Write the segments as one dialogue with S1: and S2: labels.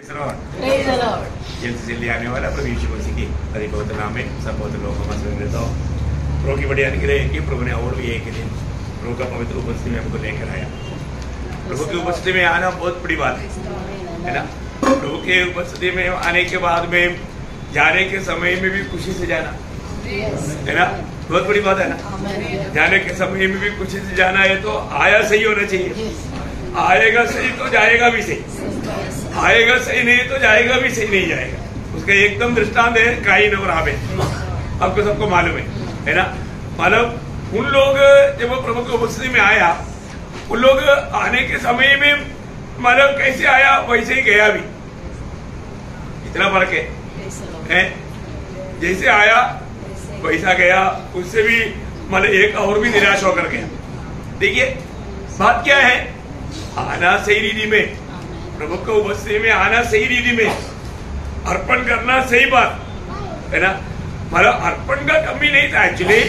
S1: जल्द से जल्दी आने वाला प्रभु यीशु मसीह की अधिकतर नाम में सब बहुत लोगों में रहता हूँ। प्रभु की बड़ी अनुग्रह है कि प्रभु ने और भी एक दिन प्रभु का पवित्र उपस्थिति में हमको लेकर आया। प्रभु की उपस्थिति में आना बहुत बड़ी बात है ना। प्रभु के उपस्थिति में आने के बाद में जाने के समय में भी खुशी से जाना है ना, बहुत बड़ी बात है ना। जाने के समय में भी खुशी से जाना है तो आया सही होना चाहिए। आएगा सही तो जाएगा भी सही, आएगा सही नहीं तो जाएगा भी सही नहीं जाएगा। उसका एकदम दृष्टांत है काइन और हाबिल। आपको सबको मालूम है ना। मतलब उन लोग जब वो प्रभु की उपस्थिति में आया, उन लोग आने के समय में मतलब कैसे आया वैसे ही गया भी। इतना फर्क है, जैसे आया वैसा गया। उससे भी मतलब एक और भी निराश होकर गया। देखिए बात क्या है, आना सही रीति में, प्रभु को उपस्थिति में आना सही रीति में, अर्पण करना सही बात है ना। मतलब अर्पण का कमी नहीं था, एक्चुअली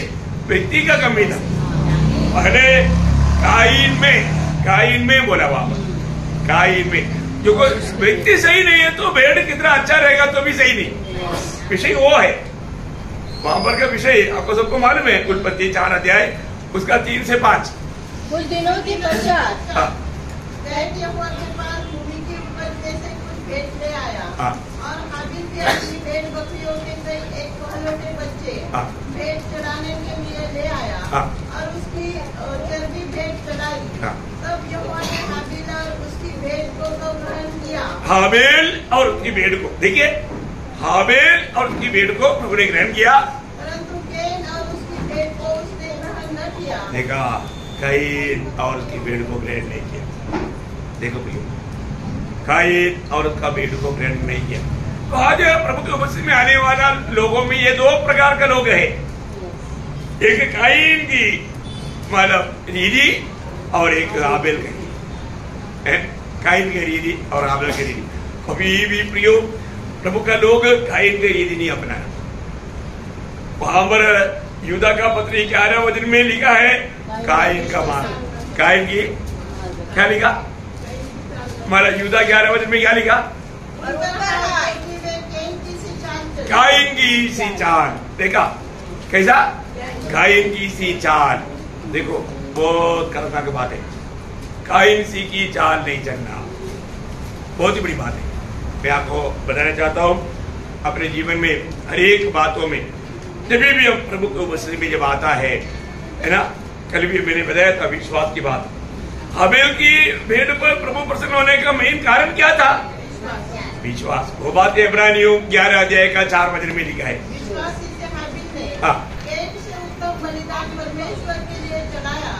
S1: व्यक्ति का कमी था। पहले काइन में बोला वहां, काइन में जो व्यक्ति सही नहीं है तो भेड़ कितना अच्छा रहेगा तो भी सही नहीं। विषय वो है वहां पर का विषय आपको सबको मालूम है। उत्पत्ति 4 अध्याय उसका 3 से 5।
S2: कुछ दिनों के पश्चात
S3: यहोवा के पास भूमि की उपज में से कुछ भेंट ले आया और हाबिल भी अपनी भेड़ बकरियों के कई एक पहलौठे बच्चे भेंट चढ़ाने के लिए ले आया और उसकी चर्बी भेंट चढ़ाई। तब यहोवा ने हाबिल और उसकी भेड़ को तो ग्रहण किया। हाबिल और उसकी भेड़ को, देखिए हाबिल और उसकी भेड़ को प्रभु ने ग्रहण किया, परंतु कैन और उसकी भेड़ को उसने ग्रहण न किया। देखा, काइन और उसकी भेड़ को ग्रहण नहीं किया। देखो प्रियो, काइन और उसका भेड़ को ग्रहण नहीं किया। तो आज प्रभु की उपस्थिति में आने वाला लोगों में ये 2 प्रकार का लोग है। एक काइन की मतलब रीति और एक हाबिल की रीति। काइन की रीति और हाबिल की रीति। कभी भी प्रियो प्रभु का लोग काइन की रीति नहीं अपनाया। वहां पर यूदा का पत्री 11 वचन में लिखा है काइन का मान। काइन की क्या लिखा, हमारा यूदा 11 वचन में क्या लिखा, काइन की सी चाल। देखा कैसा, काइन की सी चाल। देखो बहुत खतरनाक बात है, काइन सी की चाल नहीं चलना, बहुत ही बड़ी बात है। मैं आपको बताना चाहता हूँ अपने जीवन में हर एक बातों में जब भी हम प्रभु की उपस्थिति में जब आता है ना। कल भी मैंने बताया था विश्वास की बात। हाबिल की भेड़ पर प्रभु प्रसन्न होने का मेन कारण क्या था, विश्वास। वो बात इब्रानियों 11 अध्याय का 4 वचन में लिखा है।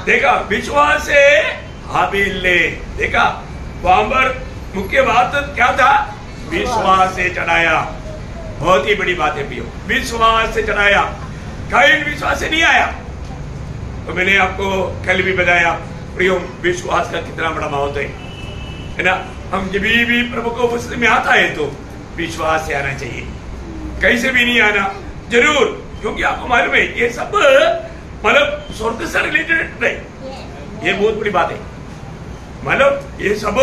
S3: देखा, विश्वास से हाबिल ने, देखा वहां पर मुख्य बात क्या था, विश्वास से चढ़ाया। बहुत ही बड़ी बात है प्रियो, विश्वास से चढ़ाया। काइन विश्वास से नहीं आया। तो मैंने आपको कल भी बताया प्रियो विश्वास का कितना बड़ा महत्व है ना। हम जब भी प्रभु को उपस्थिति में आता है तो विश्वास से आना चाहिए, कैसे भी नहीं आना जरूर, क्योंकि आपको मालूम है ये सब मतलब स्वर्ग से रिलेटेड नहीं। ये बहुत बड़ी बात है, मतलब ये सब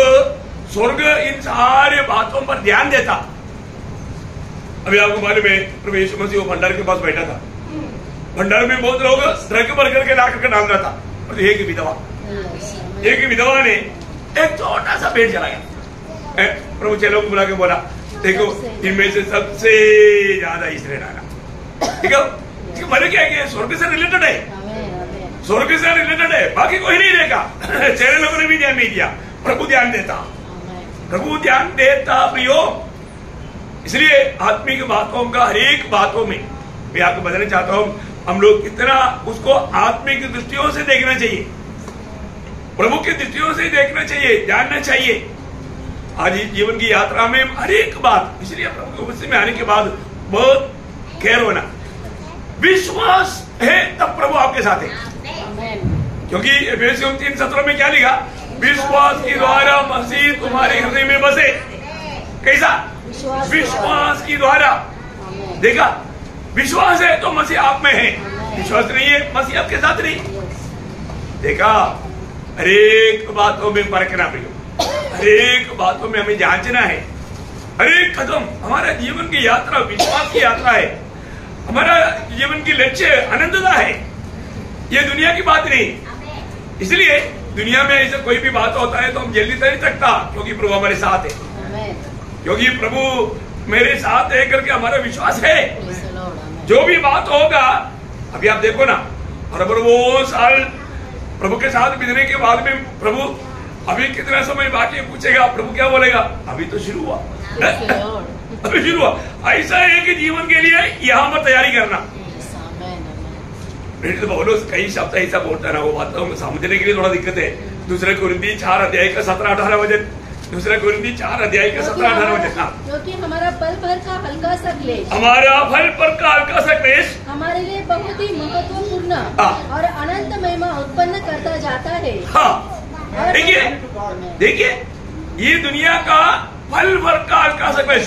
S3: स्वर्ग इन सारे बातों पर ध्यान देता। अभी आपको मालूम है प्रभु यीशु मसीह वो भंडार के पास बैठा था। भंडार में बहुत लोग ट्रक भर करके ला करके डाल रहा था, और एक विधवा ने एक छोटा सा पेड़ चलाया। प्रभु चेलों को बुला के बोला, देखो इनमें से सबसे ज्यादा इसने डाला। ठीक है, मैंने क्या किया, स्वर्ग से रिलेटेड है, स्वर्ग से रिलेटेड है, बाकी कोई नहीं देगा। चेले लोगों ने भी ध्यान नहीं दिया, प्रभु ध्यान देता, प्रभु ध्यान देता प्रियो। इसलिए आत्मिक बातों का हर एक बातों में मैं आपको बताना चाहता हूँ हम लोग कितना उसको आत्मिक दृष्टियों से देखना चाहिए, प्रभु की दृष्टियों से देखना चाहिए, जानना चाहिए। आज जीवन की यात्रा में हर एक बात, इसलिए प्रभु की उपस्थिति में आने के बाद बहुत केयर होना। विश्वास है तब प्रभु आपके साथ है, क्योंकि एफेसियों 3:17 में क्या लिखा, विश्वास के द्वारा मसीह तुम्हारे हृदय में बसे। कैसा, विश्वास की द्वारा। देखा, विश्वास है तो मसीह आप में है, विश्वास नहीं है मसीह आपके साथ नहीं। देखा, हर एक बातों में परखना प्रियो, हर एक बातों में हमें जांचना है। हर एक कदम हमारा जीवन की यात्रा विश्वास की यात्रा है। हमारा जीवन की लक्ष्य आनंददा है, ये दुनिया की बात नहीं। इसलिए दुनिया में ऐसा कोई भी बात होता है तो हम जल्दी तो नहीं सकता, क्योंकि प्रभु हमारे साथ है, क्योंकि प्रभु मेरे साथ है करके हमारा विश्वास है। जो भी बात होगा, अभी आप देखो ना, और अगर वो साल प्रभु के साथ बीतने के बाद में प्रभु अभी कितना समय बाकी पूछेगा, प्रभु क्या बोलेगा? अभी तो शुरू हुआ, अभी शुरू हुआ। ऐसा है कि जीवन के लिए यहाँ पर तैयारी करना। तो बोलो कई शब्द ऐसा बोलता है ना, वो बात समझने के लिए थोड़ा दिक्कत है। दूसरे कुरिन्थी 4 अध्याय का 17-18 वचन, दूसरा कुरिन्थी 4 अध्याय का 17-18 वचन।
S2: क्योंकि हमारा पल भर का हल्का सा क्लेश,
S3: हमारा पल भर का हल्का सा क्लेश
S2: हमारे लिए बहुत ही महत्वपूर्ण और अनंत महिमा उत्पन्न करता जाता है।
S3: हाँ, देखिए ये दुनिया का पल भर का हल्का सा क्लेश,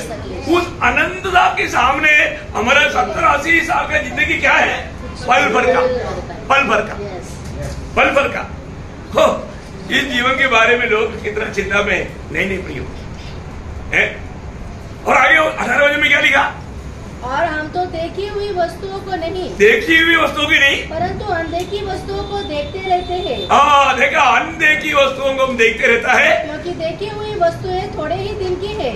S3: उस अनंतता के सामने हमारा 70-80 साल का जिंदगी क्या है? पल भर का, पल भर का, पल भर का। हो, इस जीवन के बारे में लोग कितना चिंता में नहीं प्रियो है। और आगे 18 वचन में क्या लिखा?
S2: और हम तो देखी हुई वस्तुओं को नहीं,
S3: देखी हुई वस्तुओं की नहीं,
S2: परंतु अनदेखी वस्तुओं को देखते रहते हैं।
S3: हाँ, देखा, अनदेखी वस्तुओं को हम देखते रहता है,
S2: क्योंकि देखी हुई वस्तुएं थोड़े ही दिन की है,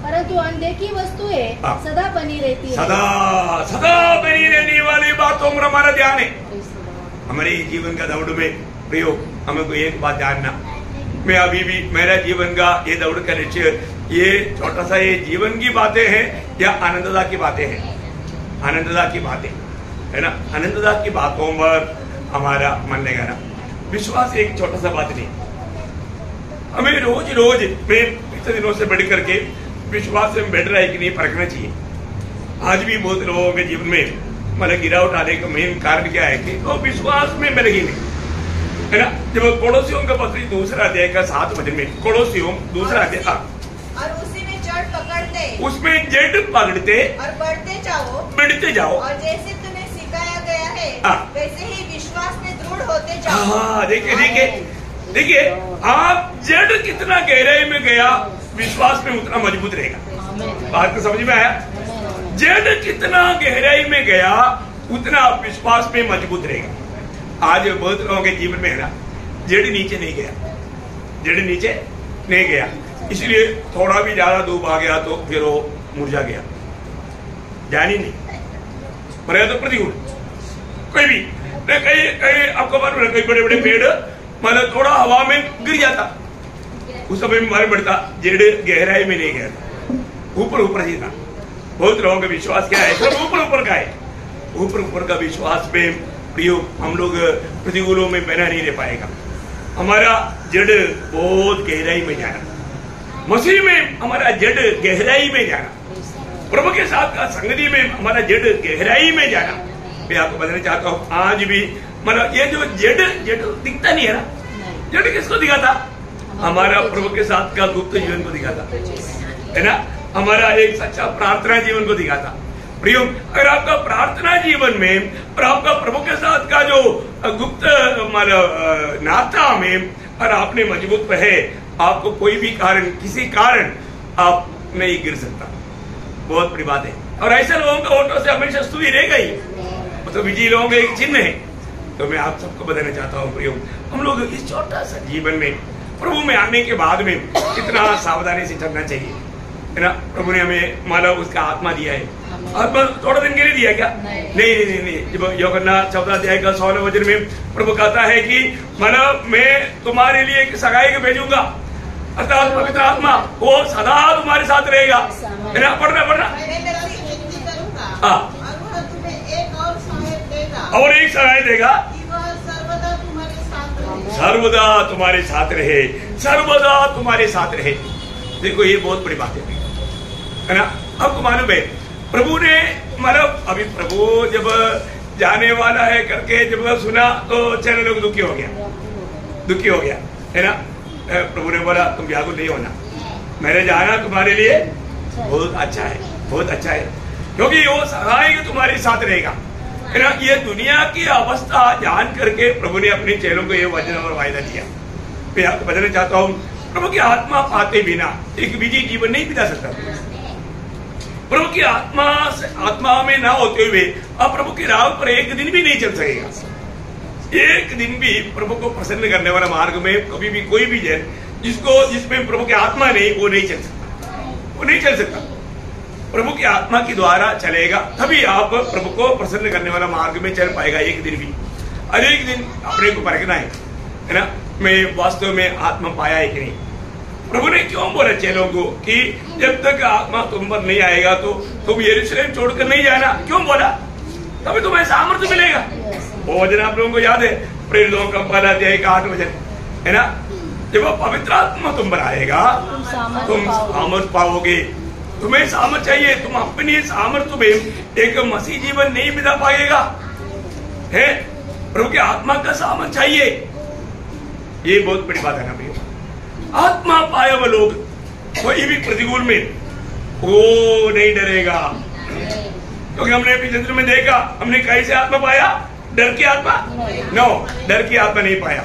S2: परंतु अनदेखी वस्तुएं सदा बनी रहती है।
S3: सदा सदा बनी रहने वाली बातों पर हमारा ध्यान है। हमारे जीवन का दौड़ में प्रियो, हमको एक बात जानना, मैं अभी भी मेरा जीवन का ये दौड़ का लक्ष्य ये छोटा सा ये जीवन की बातें हैं या आनंददा की बातें हैं? आनंददा की बातें है ना, आनंददा की बातों पर हमारा मन लगाना। विश्वास एक छोटा सा बात नहीं, हमें रोज रोज में पिछले दिनों से बढ़ करके विश्वास में बढ़ रहा है कि नहीं परखना चाहिए। आज भी बहुत लोगों के जीवन में मतलब गिरावट आने का मेन कारण क्या है कि वो विश्वास में बढ़ गई नहीं, है ना। जब कोलोसियों का पत्री 2 अध्याय का 7 वचन में, कोलोसियों 2 अध्याय,
S4: और उसी में जड़ पकड़ते,
S3: उसमें जड़ पकड़ते
S4: और
S3: बढ़ते जाओ,
S4: और जैसे तुम्हें सिखाया गया है वैसे ही विश्वास में दृढ़ होते जाओ।
S3: हाँ, देखिए आप जड़ कितना गहराई में गया, विश्वास में उतना मजबूत रहेगा। बात को समझ में आया? जड़ कितना गहराई में गया उतना आप विश्वास में मजबूत रहेगा। आज बहुत लोगों के जीवन में है ना, जड़ नीचे नहीं गया, जड़ नीचे नहीं गया, इसलिए थोड़ा भी ज्यादा धूप आ गया तो फिर वो मुरझा गया, जान ही नहीं मरेगा तो प्रतिकूल कोई भी कहीं आपको मालूम है, कई बड़े बड़े पेड़ मतलब थोड़ा हवा में गिर जाता, उस समय में मालूम पड़ता जड़ गहराई में नहीं गया था, ऊपर ऊपर ही था। बहुत लोगों का विश्वास क्या है? सब ऊपर ऊपर का है, ऊपर ऊपर का विश्वास में प्रयोग हम लोग प्रतिकूलों में बना नहीं रह पाएगा। हमारा जड़ बहुत गहराई में जाना, मसीह में हमारा जड़ गहराई में जाना, प्रभु के साथ का संगति में हमारा जड़ गहराई में जाना। मैं आपको बताना चाहता हूँ, आज भी मतलब ये जो जड़ दिखता नहीं है ना, जड़ किसको दिखाता? हमारा प्रभु के साथ का गुप्त जीवन को दिखाता है ना, हमारा एक सच्चा प्रार्थना जीवन को दिखाता। प्रियो, अगर आपका प्रार्थना जीवन में और आपका प्रभु के साथ का जो गुप्त मतलब नाता में और आपने मजबूत है, आपको कोई भी कारण किसी कारण आप नहीं गिर सकता। बहुत बड़ी बात है। और ऐसे लोगों का ऑटो से हमेशा स्तुति रह गई, तो विजयी लोगों का एक चिन्ह है। तो मैं आप सबको बताना चाहता हूँ प्रियो, हम लोग इस छोटा सा जीवन में प्रभु में आने के बाद में कितना सावधानी से चलना चाहिए, है ना। प्रभु ने हमें माला उसका आत्मा दिया है, आत्मा थोड़ा दिन के लिए दिया क्या? नहीं। जब यूहन्ना 14 अध्याय का 16 वचन में प्रभु कहता है कि मतलब मैं तुम्हारे लिए एक सगाई को भेजूंगा, अर्थात पवित्र आत्मा वो सदा तुम्हारे साथ रहेगा, है ना। पढ़ना और एक सगाई देगा, सर्वदा तुम्हारे साथ रहे, सर्वदा तुम्हारे साथ रहे। देखो ये बहुत बड़ी बात है ना। आपको मालूम है प्रभु ने मतलब अभी प्रभु जब जाने वाला है करके जब सुना तो चैनल लोग दुखी हो गया, है ना। प्रभु ने बोला तुम व्याकुल नहीं होना, मेरे जाना तुम्हारे लिए बहुत अच्छा है, बहुत अच्छा है, क्योंकि वो सहाय तुम्हारे साथ रहेगा, है ना। ये दुनिया की अवस्था जान करके प्रभु ने अपने चेलों को ये वचन और वायदा दिया। मैं आपको बताना चाहता हूँ, प्रभु की आत्मा पाते बिना एक विजयी जीवन नहीं बिता सकता। प्रभु की आत्मा में ना होते हुए अब प्रभु की राह पर एक दिन भी नहीं चल सकेगा। एक दिन भी प्रभु को प्रसन्न करने वाला मार्ग में कभी भी कोई भी जन जिसमें प्रभु की आत्मा नहीं, वो नहीं चल सकता, वो नहीं चल सकता। प्रभु की आत्मा के द्वारा चलेगा तभी आप प्रभु को प्रसन्न करने वाला मार्ग में चल पाएगा एक दिन भी। और एक दिन अपने को परखना है ना, मैं वास्तव में आत्मा पाया है कि नहीं। प्रभु ने क्यों बोला चेलों को कि जब तक आत्मा तुम पर नहीं आएगा तो तुम यरूशलेम छोड़कर नहीं जाना, क्यों बोला? तभी तुम्हें सामर्थ्य मिलेगा। वो वचन आप लोगों को याद है, प्रेरितों का 1 अध्याय का 8 वचन है ना, जब पवित्र आत्मा तुम पर आएगा तुम सामर्थ पाओगे। तुम्हें सामर्थ चाहिए, तुम अपनी सामर्थ्य में एक मसीह जीवन नहीं बिता पाएगा है, प्रभु की आत्मा का सामर्थ चाहिए। ये बहुत बड़ी बात है ना भैया। आत्मा पाए हुए लोग कोई भी प्रतिकूल में वो नहीं डरेगा, क्योंकि हमने पिछले दिन में देखा, हमने कैसे आत्मा पाया? डर की आत्मा? नो, डर की आत्मा नहीं पाया।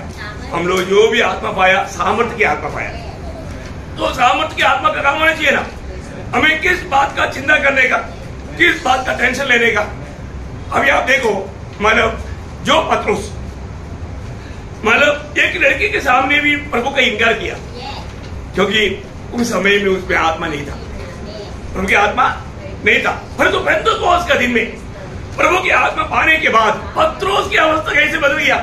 S3: हम लोग जो भी आत्मा पाया, सामर्थ्य की आत्मा पाया। तो सामर्थ्य की आत्मा का काम होना चाहिए ना, हमें किस बात का चिंता करने का, किस बात का टेंशन लेने का। अभी आप देखो, मतलब जो पत्रुस मतलब एक लड़की के सामने भी प्रभु का इनकार किया, क्योंकि उस समय में उसमें आत्मा नहीं था, प्रभु की आत्मा नहीं था। परंतु पेंतेकोस्त का दिन में प्रभु की आत्मा पाने के बाद पत्रोस की अवस्था कैसे बदल गया?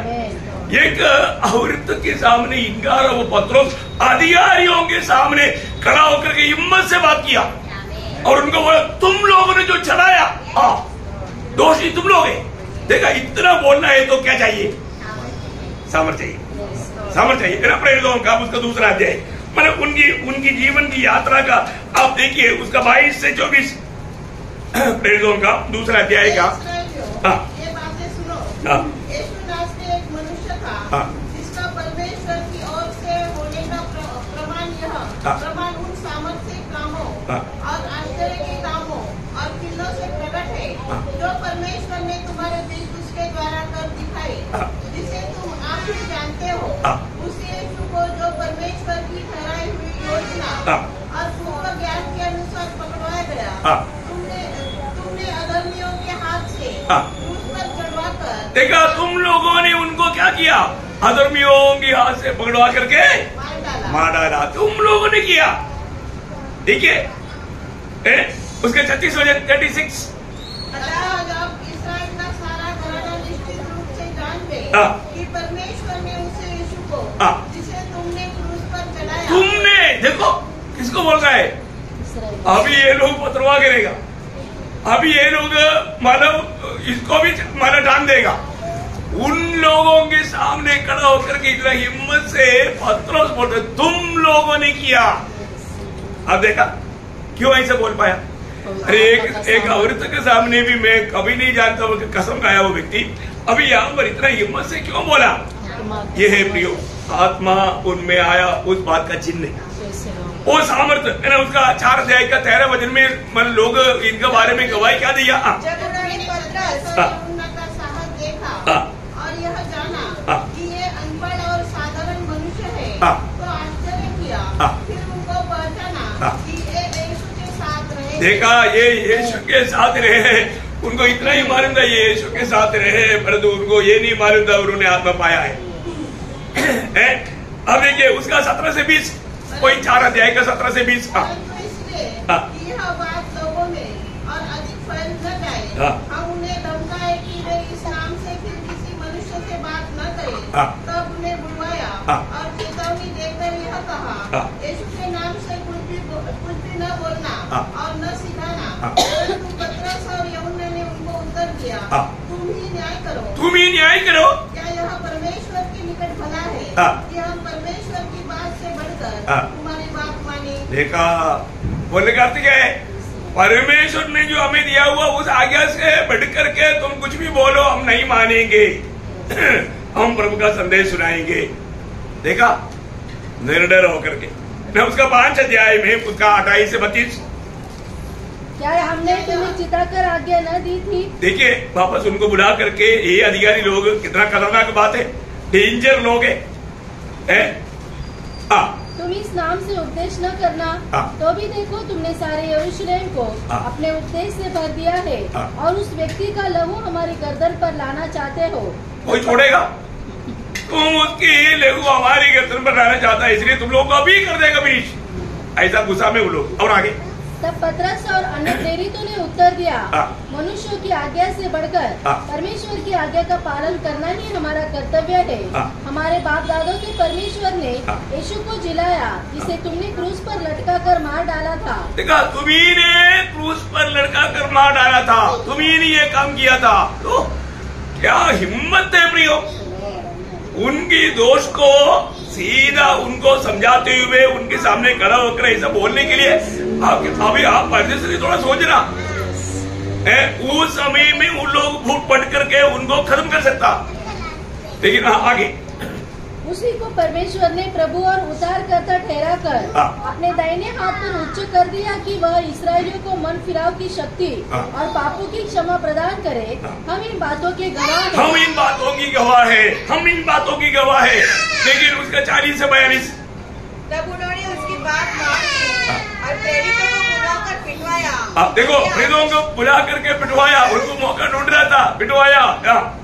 S3: एक औरत के सामने इनकार, वो पत्रोस अधिकारियों के सामने खड़ा होकर के हिम्मत से बात किया और उनको बोला, तुम लोगों ने जो चलाया दोषी तुम लोग हैं। देखा, इतना बोलना है तो क्या चाहिए? सामर्थ चाहिए, सामर्थ चाहिए। प्रेरितों का उसका 2 अध्याय, मतलब उनकी जीवन की यात्रा का आप देखिए, उसका 22 से 24 प्रेरितों का 2 अध्याय का।
S4: ये बातें सुनो। यीशु नासरी एक मनुष्य था जिसका परमेश्वर की ओर से होने का प्रमाण उन सामर्थ्य कामों और आश्चर्य के कामों और चिन्हों से प्रकट है जो परमेश्वर ने तुम्हारे बीच उसके द्वारा कर दिखाई, जिसे तुम आप ही जानते हो। उस यीशु को जो परमेश्वर की ठहराई हुई योजना और पूर्व ज्ञान के अनुसार पकड़वाया गया, तुमने अधर्मियों के हाथ से क्रूस पर चढ़वाकर। देखा, तुम लोगों ने उनको क्या किया? अधर्मियों के हाथ से पकड़वा करके मार डाला। तुम लोगों ने किया। ठीक है, उसके 36 वचन 36। जब इस्राएल का सारा घराना निश्चित रूप से जान गए कि परमेश्वर ने उसे यीशु को जिसे तुमने क्रूस पर चढ़ाया। तुमने देखो किसको बोल रहा है? अभी ये लोग पथरवा गिरेगा, अभी ये लोग मानव इसको भी माना डाल देगा। उन लोगों के सामने खड़ा होकर के इतना हिम्मत से पत्रोस बोलते, तुम लोगों ने किया। अब देखा क्यों ऐसे बोल पाया? अरे एक औरत के सामने भी मैं कभी नहीं जानता हूँ, कसम खाया वो व्यक्ति, अभी यहाँ पर इतना हिम्मत से क्यों बोला? ये है प्रियो, आत्मा उनमें आया, उस बात का चिन्ह वो सामर्थ्य है ना। उसका 4 अध्याय का 13 वचन में मन लोग इनके बारे में गवाही क्या दिया? जब उन्होंने पतरस और यूहन्ना का साहस देखा और यह जाना कि ये अनपढ़ और साधारण मनुष्य है, तो आश्चर्य किया। फिर उनको पहचाना कि ये यीशु के साथ रहे। देखा, ये यीशु के साथ रहे। उनको इतना ही मालूम था ये यीशु के साथ रहे, परंतु उनको ये नहीं मालूम था उन्होंने आत्मा पाया है। अब देखिए उसका 17 से 20, कोई 4 अध्याय का 17 से 20। यह बात लोगों में और अधिक फैल न जाए, हम उन्हें धमकाए कि वे इस नाम से फिर किसी मनुष्य से बात न करें। तब उन्हें बुलवाया और चेतावनी देकर यह कहा, यीशु के नाम से कुछ भी न बोलना और न सिखाना। परंतु पतरस और यूहन्ना ने उनको उत्तर दिया, तुम ही न्याय करो, तुम ही न्याय करो। क्या यह परमेश्वर के निकट भला है कि हम परमेश्वर की बात से बढ़कर तुम्हारी बात माने? देखा, बोलने का अर्थ क्या है? परमेश्वर ने जो हमें दिया हुआ उस आज्ञा से बढ़ करके तुम कुछ भी बोलो हम नहीं मानेंगे। हम प्रभु का संदेश सुनाएंगे। देखा, निर्डर होकर के। मैं उसका 5 अध्याय में उसका 28 से 32,
S2: क्या हमने तुम्हें चिताकर आज्ञा न दी थी?
S3: देखिए वापस उनको बुला करके, ये अधिकारी लोग कितना खतरनाक बात है, डेंजर लोग है।
S2: तुम इस नाम से उपदेश न करना, तो भी देखो तुमने सारे यरूशलेम को अपने उपदेश से भर दिया है और उस व्यक्ति का लहू हमारी गर्दन पर लाना चाहते हो।
S3: कोई छोड़ेगा? तुम उसकी लहू हमारी गर्दन पर लाना चाहता है, इसलिए तुम लोग को अभी कर देगा बीच। ऐसा गुस्सा में वो लोग। और आगे
S2: तब पतरस और अन्य प्रेरितों ने उत्तर दिया, मनुष्यों की आज्ञा से बढ़कर परमेश्वर की आज्ञा का पालन करना ही हमारा कर्तव्य है। हमारे बाप दादों के परमेश्वर ने यीशु को जिलाया, जिसे तुमने क्रूस पर लटका कर मार डाला था।
S3: देखा, तुम्ही ने क्रूस पर लटका कर मार डाला था, तुम्ही ने ये काम किया था। तो क्या हिम्मत है प्रियो, उनकी दोष को सीधा उनको समझाते हुए उनके सामने खड़ा होकर ऐसा बोलने के लिए। अभी आप पहले से थोड़ा सोचना, उस समय में उन लोग फूट पट करके उनको खत्म कर सकता, लेकिन आगे
S2: उसी को परमेश्वर ने प्रभु और उद्धार करता ठहरा कर अपने दाहिने हाथ पर उच्च कर दिया कि वह इस्राएलियों को मन फिराव की शक्ति और पापों की क्षमा प्रदान करे। हम इन बातों के गवाह हैं।
S3: हम इन बातों की गवाह है, हम इन बातों की गवाह है। लेकिन उसका 40 से 42
S4: तब उन्होंने उसकी बात मानी और प्रेरितों को बुलाकर पिटवाया।
S3: देखो, प्रेरितों को बुला करके पिटवाया, उनको मौका ढूंढ रहा था, पिटवाया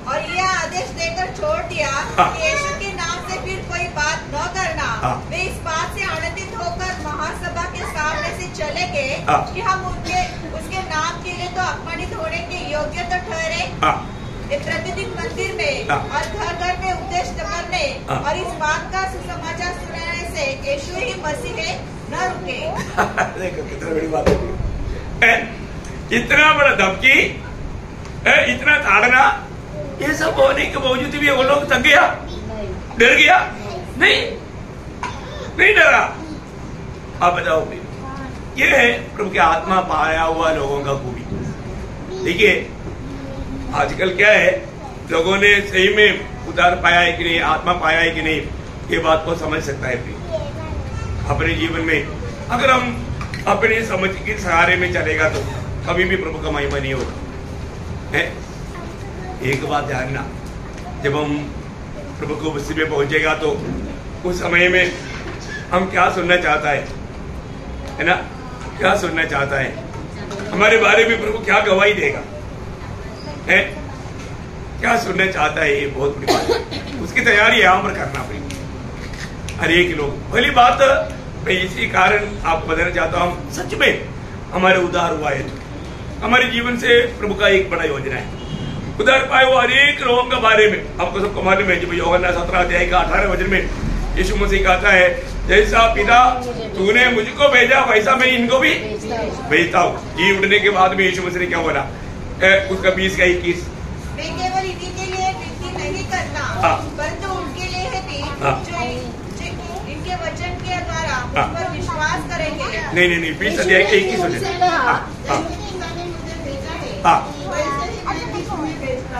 S4: और यह आदेश देकर छोड़ दिया कि यीशु के नाम से फिर कोई बात न करना। वे इस बात से आनंदित होकर महासभा के सामने से चले गए कि हम उसके नाम के लिए तो अपमानित होने के योग्य तो ठहरे। प्रतिदिन मंदिर में और घर घर में उपदेश करने और इस बात का सुसमाचार सुनाने से यीशु ही मसीह है, न रुके।
S3: देखो कितना बड़ी बात है, इतना बड़ा धमकी, इतना ताड़ना, ये सब होने के बावजूद भी वो लोग थक गया, डर गया? नहीं डरा। आप बताओ, ये है प्रभु की आत्मा पाया हुआ लोगों का खूबी। देखिए, आजकल क्या है, लोगों ने सही में उद्धार पाया है कि नहीं, आत्मा पाया है कि नहीं, ये बात को समझ सकता है अपने जीवन में। अगर हम अपनी समझ के सहारे में चलेगा तो कभी भी प्रभु का महिमा नहीं होगा। एक बात जानना, जब हम प्रभु को बस्ती में पहुंचेगा तो उस समय में हम क्या सुनना चाहता है ना, क्या सुनना चाहता है हमारे बारे में, प्रभु क्या गवाही देगा, है क्या सुनना चाहता है, ये बहुत बड़ी बात है। उसकी तैयारी यहाँ पर करना पड़ेगी हर एक लोग। पहली बात मैं इसी कारण आपको बताना चाहता हूँ, सच में हमारे उद्धार हुआ है तो हमारे जीवन से प्रभु का एक बड़ा योजना है। उद्धार पाए हुआ अनेक लोगों के बारे में आपको सबको मालूम है। जब यूहन्ना 17 अध्याय का 18 वचन में यीशु मसीह कहता है, जैसा पिता तूने मुझको भेजा वैसा मैं इनको भी भेजता हूँ। जी उठने के बाद में यीशु मसीह ने क्या बोला, उसका 20 का 21,
S4: मैं केवल इन्हीं के लिए विनती नहीं करता, परंतु उनके लिए है भी जो इनके वचन के द्वारा मुझ पर विश्वास करेंगे।
S3: नहीं 20 अध्याय के 21 वचन।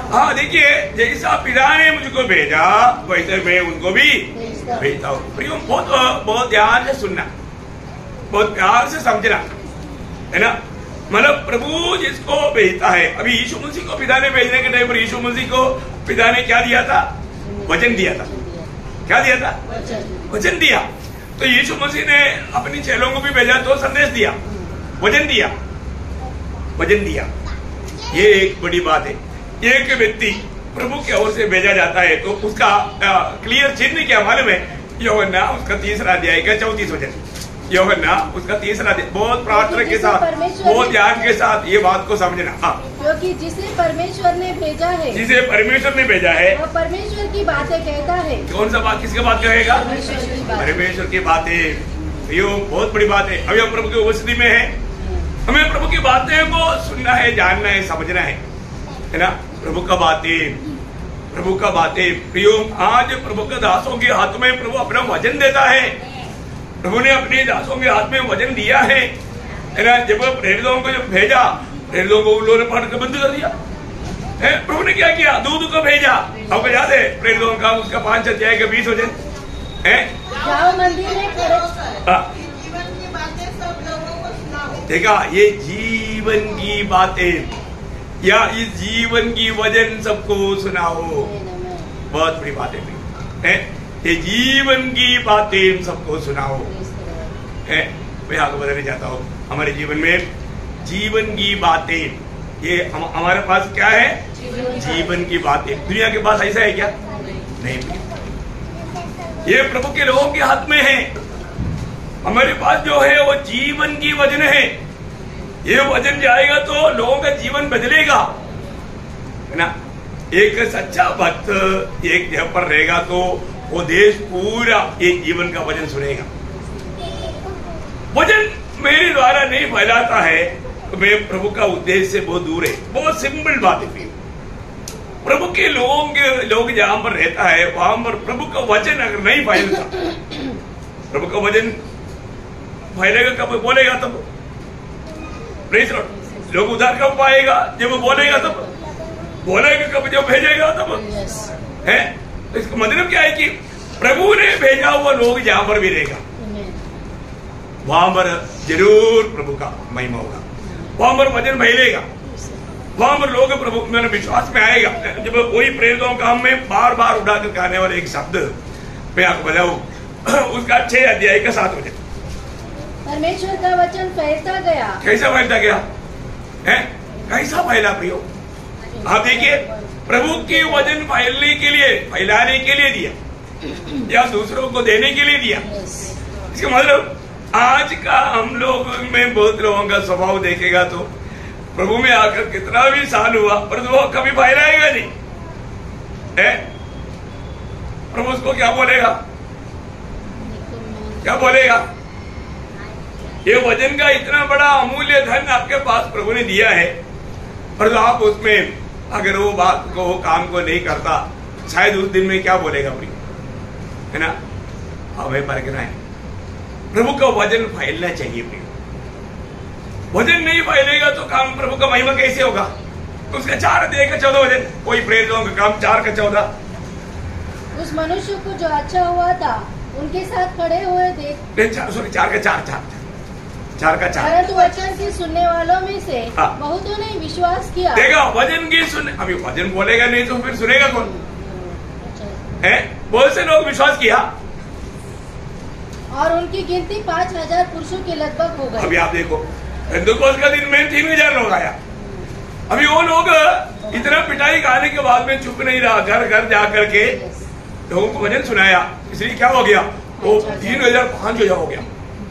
S3: हाँ, देखिए, जैसा पिता ने मुझको भेजा वैसे मैं उनको भी भेजता हूँ। प्रियो, बहुत ध्यान से सुनना, बहुत प्यार से समझना, है ना। मतलब प्रभु जिसको भेजता है, अभी यीशु मसीह को पिता ने भेजने के टाइम पर यीशु मसीह को पिता ने क्या दिया था, वचन दिया था। क्या दिया था? वचन दिया। तो यीशु मसीह ने अपने चेलों को भी भेजा तो संदेश दिया, वचन दिया, वचन दिया। ये एक बड़ी बात है। एक व्यक्ति प्रभु की ओर से भेजा जाता है तो उसका क्लियर चिन्ह क्या मालूम है? यूहन्ना उसका 3 अध्याय का 34 वचन। यूहन्ना उसका 3 अध्याय, बहुत प्रार्थना के साथ, बहुत ध्यान के साथ ये बात को समझना।
S2: क्योंकि जिसे परमेश्वर ने भेजा है,
S3: जिसे परमेश्वर ने भेजा है,
S2: वह परमेश्वर की बातें कहता है।
S3: कौन सा बात, किसकी बात कहेगा? परमेश्वर की बातें। ये बहुत बड़ी बात है। अभी हम प्रभु की उपस्थिति में है, हमें प्रभु की बातें को सुनना है, जानना है, समझना है ना। प्रभु का बातें, प्रभु का बातें। प्रियो, आज प्रभु के दासों के हाथ में प्रभु अपना वचन देता है। प्रभु ने अपने दासों के हाथ में वचन दिया है ना। जब प्रेरितों को जब भेजा, प्रेरितों को उन लोगों ने पढ़ के बंद कर दिया। प्रभु ने क्या किया? दूध को भेजा। आपको याद है प्रेरितों का उसका 5 अध्याय का 20 वचन है,
S2: जाओ मंदिर में
S4: जीवन की बातें सब लोगों को सुनाओ।
S3: देखा, ये जीवन की बातें या इस जीवन की वजन सबको सुनाओ, बहुत बड़ी बात है। ये जीवन की बातें सबको सुनाओ। है मैं आपको बताने चाहता हूँ, हमारे जीवन में जीवन की बातें, ये हमारे पास क्या है? जीवन की बातें। दुनिया के पास ऐसा है क्या? नहीं। ये प्रभु के लोगों के हाथ में है। हमारे पास जो है वो जीवन की वचन है। ये वचन जाएगा तो लोगों का जीवन बदलेगा, है ना। एक सच्चा भक्त एक जगह पर रहेगा तो वो देश पूरा एक जीवन का वचन सुनेगा। वचन मेरे द्वारा नहीं फैलाता है तो मैं प्रभु का उद्देश्य से बहुत दूर है। बहुत सिंपल बात है। प्रभु के लोग जहां पर रहता है वहां पर प्रभु का वचन अगर नहीं फैलता, प्रभु का वचन फैलेगा कब? बोलेगा तब। Praise Lord. लोग उधार कब पाएगा? जब वो बोलेगा तब। बोलेगा कब? जब भेजेगा तब। है तो इसका मतलब क्या है कि प्रभु ने भेजा हुआ लोग जहां पर भी रहेगा वहां पर जरूर प्रभु का महिमा होगा, वहां पर वचन फैलेगा, वहां पर लोग प्रभु मेरे विश्वास में आएगा। जब कोई प्रेरितों का मैं बार बार उड़ाकर कहने वाले एक शब्द मैं आपको बताऊं, उसका 6 अध्याय का 7 वचन।
S2: परमेश्वर का वचन फैलता गया। कैसा
S3: फैलता गया है? कैसा फैला प्रियो? आप देखिए, प्रभु के वचन फैलने के लिए, फैलाने के लिए दिया या दूसरों को देने के लिए दिया। इसका मतलब आज का हम लोग में बहुत लोगों का स्वभाव देखेगा तो प्रभु में आकर कितना भी साल हुआ पर वो कभी फैलाएगा नहीं है। प्रभु उसको क्या बोलेगा? क्या बोलेगा? ये वचन का इतना बड़ा अमूल्य धन आपके पास प्रभु ने दिया है, पर तो आप उसमें अगर वो बात को, वो काम को नहीं करता, शायद उस दिन में क्या बोलेगा प्रिय, है ना। हमें परखना है। प्रभु का वचन फैलना चाहिए प्रिय। वचन नहीं फैलेगा तो काम प्रभु का महिमा कैसे होगा? तो उसका 4 अध्याय का 14 वचन, कोई प्रेरितों का काम 4 का 14।
S2: उस मनुष्य को जो अच्छा हुआ था उनके साथ खड़े हुए देख,
S3: सॉरी 4 का 4।
S2: परंतु वचन के सुनने वालों में से बहुतों ने विश्वास किया।
S3: देखा, वचन की सुन, अभी वचन बोलेगा नहीं तो फिर सुनेगा कौन? है बहुत से लोग विश्वास किया
S2: और उनकी गिनती 5000 पुरुषों के लगभग हो गई।
S3: अभी आप देखो, पेंटेकोस्त का दिन में 3000 लोग आया। अभी वो लोग इतना पिटाई खाने के बाद में चुप नहीं रहा, घर घर जाकर के लोगों को वचन सुनाया। इसलिए क्या हो गया? वो 3000 5000 हो गया।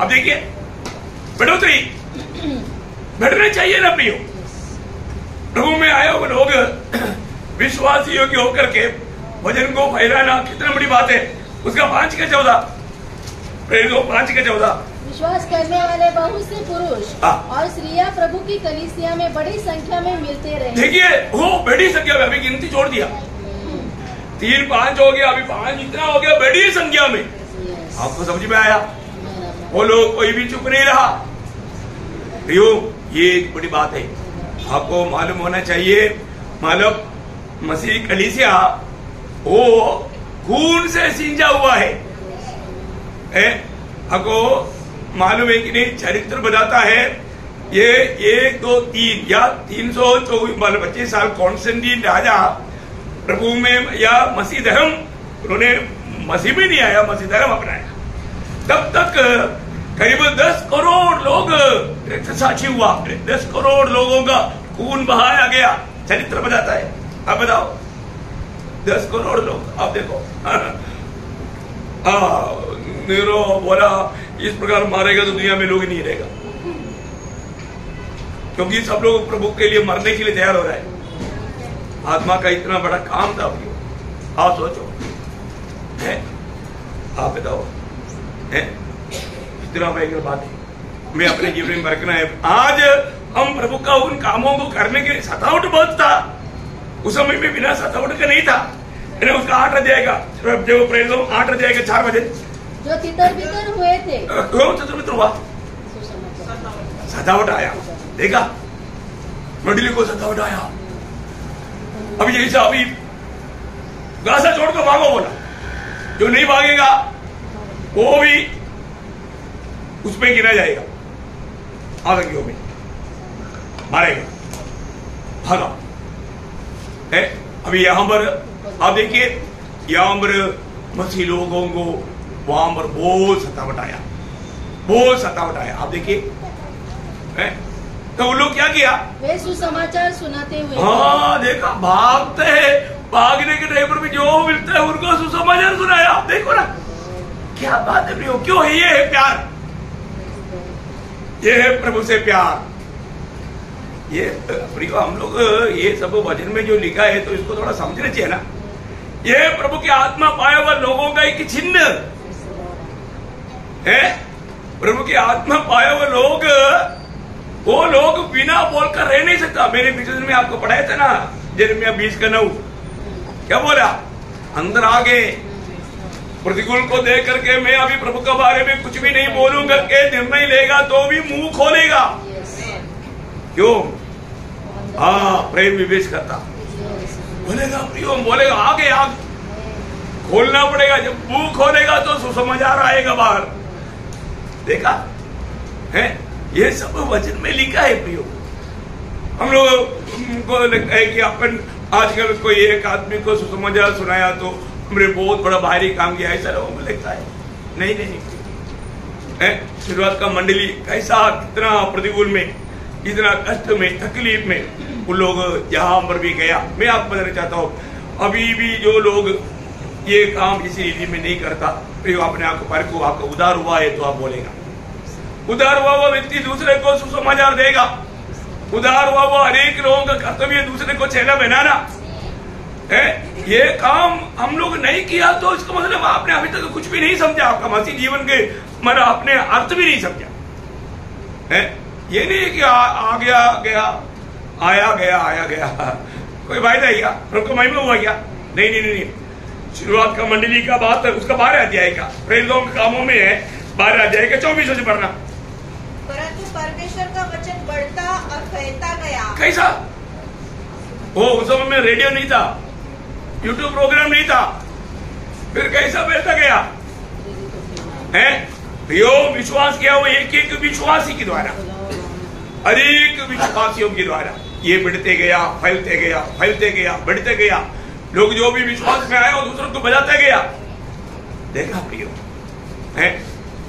S3: अब देखिए बढ़ोतरी बढ़ना चाहिए ना प्रियो। प्रभु में आए हुए लोग विश्वासी योग्य होकर के वचन को फैलाना कितना बड़ी बात है। उसका 5 का 14, प्रेरितों 5 का 14।
S2: विश्वास करने वाले बहुत से पुरुष और स्त्रियां प्रभु की कलीसिया में बड़ी संख्या में मिलते रहे।
S3: देखिए वो बड़ी संख्या में, अभी गिनती छोड़ दिया, 3 5 हो गया, अभी 5 इतना हो गया, बड़ी संख्या में। आपको समझ में आया? वो लोग कोई भी चुप नहीं रहा। ये एक बड़ी बात है, आपको मालूम होना चाहिए। मालूम मसीह कलीसिया वो खून से सींचा हुआ है। आपको मालूम है कि नहीं? चरित्र बताता है ये 1 2 3 या 325 साल कॉन्स्टेंटीन राजा प्रभु में या मसीह धर्म, उन्होंने मसीह भी नहीं आया, मसीह धर्म अपनाया। तब तक करीब 10 करोड़ लोग साक्षी हुआ। 10 करोड़ लोगों का खून बहाया गया, चरित्र बताता है। आप बताओ, 10 करोड़ लोग, आप देखो। नीरो बोला इस प्रकार मारेगा तो दुनिया में लोग ही नहीं रहेगा, क्योंकि सब लोग प्रभु के लिए मरने के लिए तैयार हो रहा है। आत्मा का इतना बड़ा काम था। आप सोचो, है आप बताओ, है इतना भयंकर बात है। मैं अपने जीवन में बरकना है। आज हम प्रभु का उन कामों को करने के सतावट बहुत था, उस समय में बिना सतावट का नहीं था। उसका 8 अध्याय का, जब प्रेरितों 8 अध्याय के 4 बजे
S2: जो तितर-बितर हुए थे,
S3: तितर-बितर हुआ, सतावट आया। देखा, मंडली को सतावट आया। अभी जैसा अभी गासा छोड़कर भागो बोला, जो नहीं भागेगा वो भी उसमें गिरा जाएगा, आतंकियों में मारेगा, भागा है। अभी यहां पर आप देखिए, यहां पर मसीह लोगों को वहां पर बहुत सतावट आया, बहुत सतावट आया। आप देखिए तो उन लोग क्या किया,
S2: वे सुसमाचार सुनाते हुए
S3: हाँ देखा, भागते हैं, भागने के टाइम पर भी जो मिलता है उनको सुसमाचार सुनाया। देखो ना क्या बात है प्रियो, क्यों है? ये है प्यार, ये है प्रभु से प्यार। ये प्रियो हम लोग ये सब वचन में जो लिखा है तो इसको थोड़ा समझना चाहिए ना। ये प्रभु की आत्मा पाए हुए लोगों का एक चिन्ह है। प्रभु की आत्मा पाए हुए लोग, वो लोग बिना बोलकर रह नहीं सकता। मैंने पिछले दिन में आपको पढ़ाया था ना, यिर्मयाह 20:9 क्या बोला, अंदर आगे प्रतिकूल को देख करके मैं अभी प्रभु के बारे में कुछ भी नहीं बोलूंगा के निर्णय लेगा तो भी मुंह खोलेगा। क्यों? हाँ, प्रेम विवेश करता बोलेगा, प्रियो बोलेगा, आगे आगे खोलना पड़ेगा। जब मुंह खोलेगा तो सुसमाचार आएगा बाहर। देखा है, ये सब वचन में लिखा है प्रियो। हम लोग को लगता है कि अपन आजकल कोई एक आदमी को सुसमाचार सुनाया तो हमने बहुत बड़ा भारी काम किया, ऐसा लोगों को लगता है। नहीं नहीं, शुरुआत का मंडली कैसा, कितना प्रतिकूल में, कितना कष्ट में, तकलीफ में वो लोग जहां पर भी गया। मैं आपको बताना चाहता हूँ, अभी भी जो लोग ये काम इसी रीति में नहीं करता, प्रियो अपने आप पर को आपका उदार हुआ है तो आप बोलेगा। उदार हुआ वो व्यक्ति दूसरे को सुसमाचार देगा। उदार हुआ वो अनेक लोगों का कर्तव्य दूसरे को चेला बनाना है। ये काम हम लोग नहीं किया तो इसका मतलब आपने अभी तक कुछ भी नहीं समझा, आपका मसीह जीवन के मतलब आपने अर्थ भी नहीं समझा है। ये नहीं है कि आ गया गया, आया गया आया गया, कोई फायदा है क्या? प्रभु को महिमा हुआ क्या? नहीं नहीं नहीं, शुरुआत का मंडली का बात है, उसका 12 अध्याय का प्रेरितों के कामों में है, 12 अध्याय का 24 से पढ़ना।
S4: परंतु परमेश्वर का वचन बढ़ता और फैलता गया। कैसा?
S3: वो उस समय में रेडियो नहीं था, यूट्यूब प्रोग्राम नहीं था, फिर कैसा फैलता गया है? यो विश्वास किया वो एक एक विश्वासी के द्वारा, अनेक विश्वासियों के द्वारा ये बढ़ते गया, फैलते गया, फैलते गया, बढ़ते गया। लोग जो भी विश्वास में आए वो दूसरों को बजाते गया। देखा प्रियो है,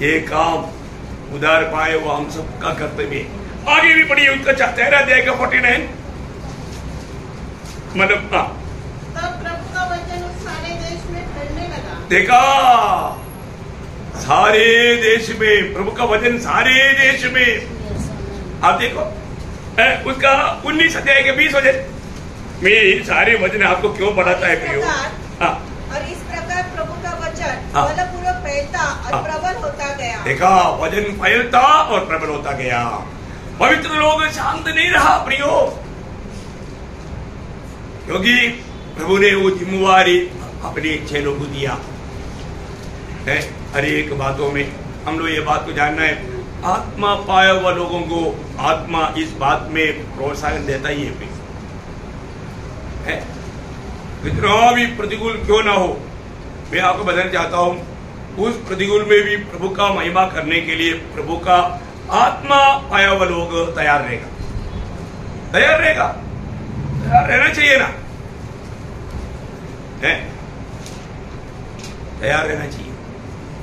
S3: ये काम उदार पाए वो हम सबका कर्तव्य। आगे भी पढ़िए उसका 13 अध्याय का 49 मतलब
S4: तब प्रभु का वचन उस सारे देश में फैलने लगा।
S3: देखा, सारे देश में प्रभु का वचन, सारे देश में। आप देखो उसका 19 अध्याय के 20 वचन में सारे वचन आपको क्यों पढ़ाता है प्रियो?
S4: और इस प्रकार प्रभु का वचन बलपूर्वक फैलता और प्रबल होता गया।
S3: देखा, वचन फैलता और प्रबल होता गया। पवित्र लोग शांत नहीं रहा प्रियो, क्योंकि प्रभु ने वो जिम्मेवारी अपने चेलों को दिया है। हर एक बातों में हम लोग ये बात को जानना है, आत्मा पाया हुआ लोगों को आत्मा इस बात में प्रोत्साहन देता ही है। कितना भी प्रतिकूल क्यों ना हो, मैं आपको बताना चाहता हूं, उस प्रतिकूल में भी प्रभु का महिमा करने के लिए प्रभु का आत्मा पाया हुआ लोग तैयार रहेगा, तैयार रहेगा, तैयार रहना चाहिए ना, है तैयार रहना चाहिए।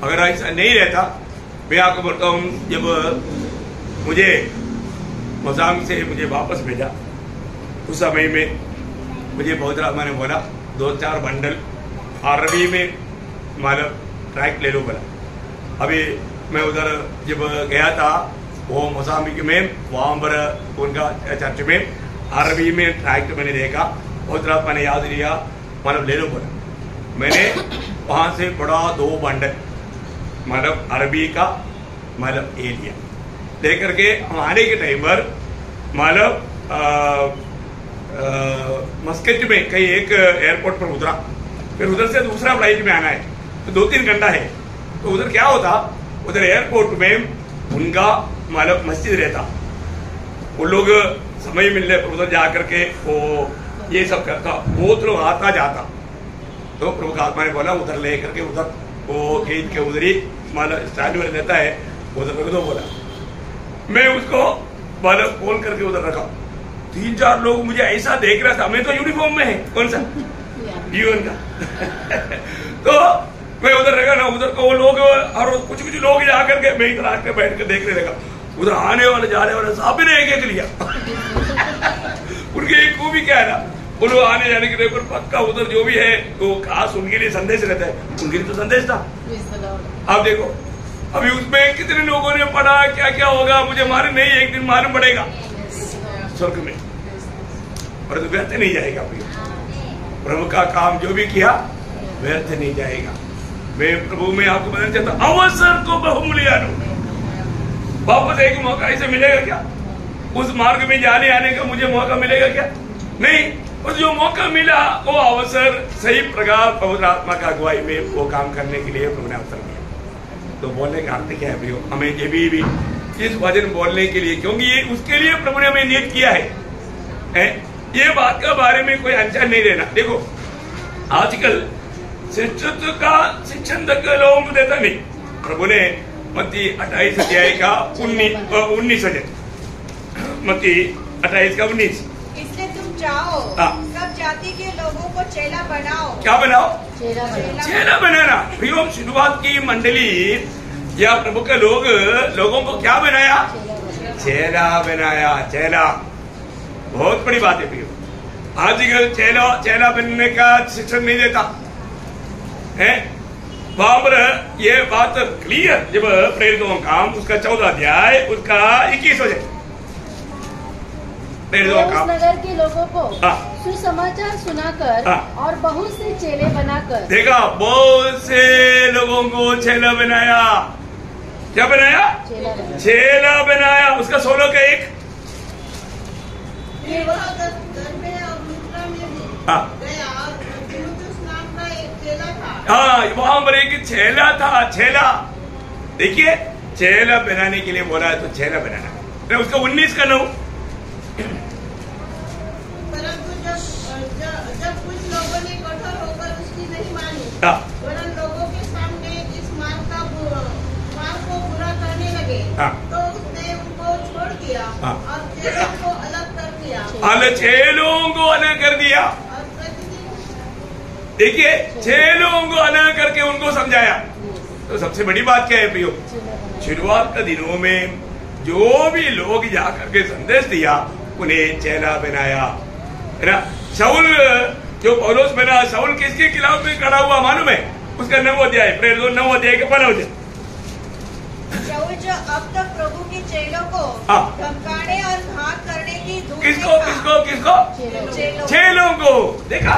S3: अगर ऐसा नहीं रहता, मैं आपको बोलता हूँ, जब मुझे मोजाम्बिक से मुझे वापस भेजा उस समय में मुझे बहुत आत्मा ने बोला 2-4 बंडल अरबी में मतलब ट्रैक ले लो बोला। अभी मैं उधर जब गया था वो मोजाम्बिक में, वहां पर उनका चर्च में अरबी में ट्रैक्ट मैंने देखा, बहुत आत्मा ने याद लिया, मतलब ले लो बोला। मैंने वहां से बड़ा 2 बंडल मतलब अरबी का मतलब ए लिया, लेकर के हम आने के टाइम पर मतलब मस्कट में कहीं एक एयरपोर्ट पर उतरा, फिर उधर से दूसरा फ्लाइट में आना है तो 2-3 घंटा है। तो उधर क्या होता, उधर एयरपोर्ट में उनका मतलब मस्जिद रहता, वो लोग समय मिलने पर उधर जा करके वो ये सब करता, बहुत लोग आता जाता। तो प्रभु का आत्मा ने बोला उधर ले करके उधर वो गेट के उधर ही मतलब स्टैंड में रहता है, उधर रख दो बोला। मैं उसको मतलब खोल करके उधर रखा। 3-4 लोग मुझे ऐसा देख रहा था, मैं तो यूनिफॉर्म में है, कौन सा यूएन का तो मैं उधर रहेगा ना, उधर को वो लोग और कुछ कुछ लोग जाकर के मैं इधर आके बैठ कर देखने लगा, उधर आने वाले जाने वाले सब ने एक एक लिया। उनकी एक खूबी क्या है ना, वो लोग आने जाने के लिए पक्का उधर जो भी है वो खास उनके लिए संदेश रहता है, उनके लिए तो संदेश था। आप देखो अभी उसमें कितने लोगों ने पढ़ा, क्या क्या होगा मुझे मालूम नहीं, एक दिन मालूम पड़ेगा स्वर्ग में, और तो व्यर्थ नहीं जाएगा। प्रभु का काम जो भी किया व्यर्थ नहीं जाएगा। मैं प्रभु में आपको बताना चाहता हूं, अवसर को बहुमूल्य वापस एक मौका इसे मिलेगा क्या? उस मार्ग में जाने आने का मुझे मौका मिलेगा क्या? नहीं। और जो मौका मिला वो अवसर सही प्रकार पवित्र आत्मा का अगुवाई में वो काम करने के लिए प्रभु ने अवसर दिया। तो बोलने का अर्थ क्या है प्रियो, हमें ये भी इस वचन बोलने के लिए, क्योंकि ये उसके लिए प्रभु ने हमें नियुक्त किया है। ये बात का बारे में कोई अनजान नहीं रहना। देखो आजकल शिक्षित का शिक्षण तक लोगों को देता नहीं। प्रभु ने मत्ती 28 अध्याय का 19 मत्ती 28 का 19,
S4: इसलिए तुम जाओ सब जाति के लोगों को चेला बनाओ।
S3: क्या बनाओ?
S2: चेला
S3: बनाना। प्रियो शुरुआत की मंडली या प्रभु के लोगों को क्या बनाया? चेला बनाया। चेला बहुत बड़ी बात है प्रियो। आजकल चेला बनने का शिक्षण नहीं देता है। वहां पर ये बात क्लियर, जब प्रेरितों का काम उसका 14 अध्याय उसका 21 हो जाए,
S2: उस नगर के लोगों को सुसमाचार सुनाकर और बहुत से चेले बनाकर,
S3: देखा बहुत से लोगों को चेला बनाया। क्या बनाया? चेला बनाया। उसका 16 का 1 वहां पर एक चेला था। चेला देखिए, चेला बनाने के लिए बोला है तो चेला बनाना। उसका 19 का 9,
S4: परंतु जब कुछ लोगों ने कठोर होकर उसकी नहीं मानी, वरन लोगों के सामने इस मार्ग को पूरा करने लगे, तो उसने उनको छोड़ दिया और चेलों को अलग कर दिया।
S3: चेलों को अलग कर दिया। देखिए 6 लोगों को अलग करके उनको समझाया। तो सबसे बड़ी बात क्या है प्रियो, शुरुआत के दिनों में जो भी लोग जाकर के संदेश दिया उन्हें चेला बनाया, है ना। शाऊल जो पौलुस बना, शाऊल किसके खिलाफ में खड़ा हुआ मालूम है? उसका 9 अध्याय, प्रेरितों 9 अध्याय के 15 अध्याय।
S4: शाऊल जो अब तक प्रभु के चेलों को धमकाने और घात करने की धूप
S3: किसको 6 लोगों को, देखा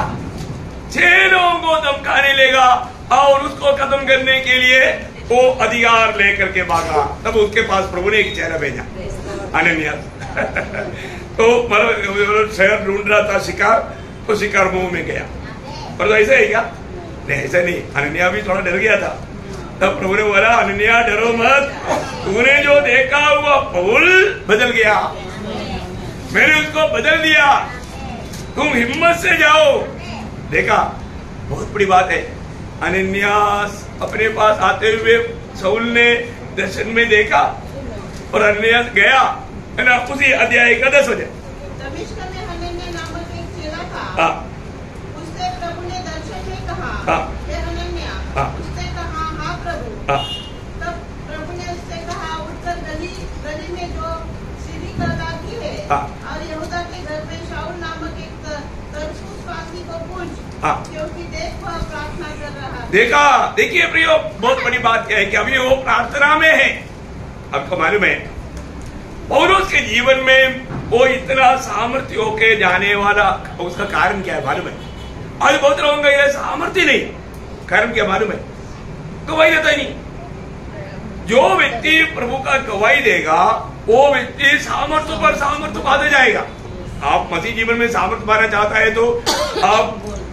S3: 6 लोगों को धमकाने लेगा और उसको खत्म करने के लिए वो अधिकार लेकर के भागा। तब उसके पास प्रभु ने एक चेला भेजा, अनन्यास। तो मतलब शहर ढूंढ रहा था शिकार, तो शिकार मुंह में गया। पर तो ऐसा है क्या? नहीं, ऐसा नहीं। अनन्या भी थोड़ा डर गया था। तब प्रभु ने बोला, अनन्या डरो मत, तूने जो देखा हुआ पौल बदल गया, मैंने उसको बदल दिया, तुम हिम्मत से जाओ। देखा बहुत बड़ी बात है। अनन्यास अपने पास आते हुए शाऊल ने दर्शन में देखा और अनन्यास गया, है ना। उसी अध्याय का 10 अध्याय।
S4: दमिश्क में हनन्याह नामक एक चेला था। उससे प्रभु ने दर्शन में कहा, हे हनन्याह। उसने कहा, हाँ प्रभु। तब प्रभु ने उससे कहा, उठकर गली में जो सीढ़ी कहलाती है और यहूदा के घर में शाऊल नामक एक तरसुसवासी को पूछ, क्योंकि देख वह प्रार्थना कर रहा है।
S3: देखा, देखिए प्रियो बहुत बड़ी बात क्या है कि अभी वो प्रार्थना में है। आपको मालूम है पौलुस के जीवन में वो इतना सामर्थ्य होके जाने वाला उसका कारण क्या है मालूम है? आज बहुत लोगों का यह सामर्थ्य नहीं, कारण क्या मालूम है? गवाही देता ही नहीं। जो व्यक्ति प्रभु का गवाही देगा वो व्यक्ति सामर्थ्य पर सामर्थ्य पाते जाएगा। आप मसीह जीवन में सामर्थ्य पाना चाहता है तो आप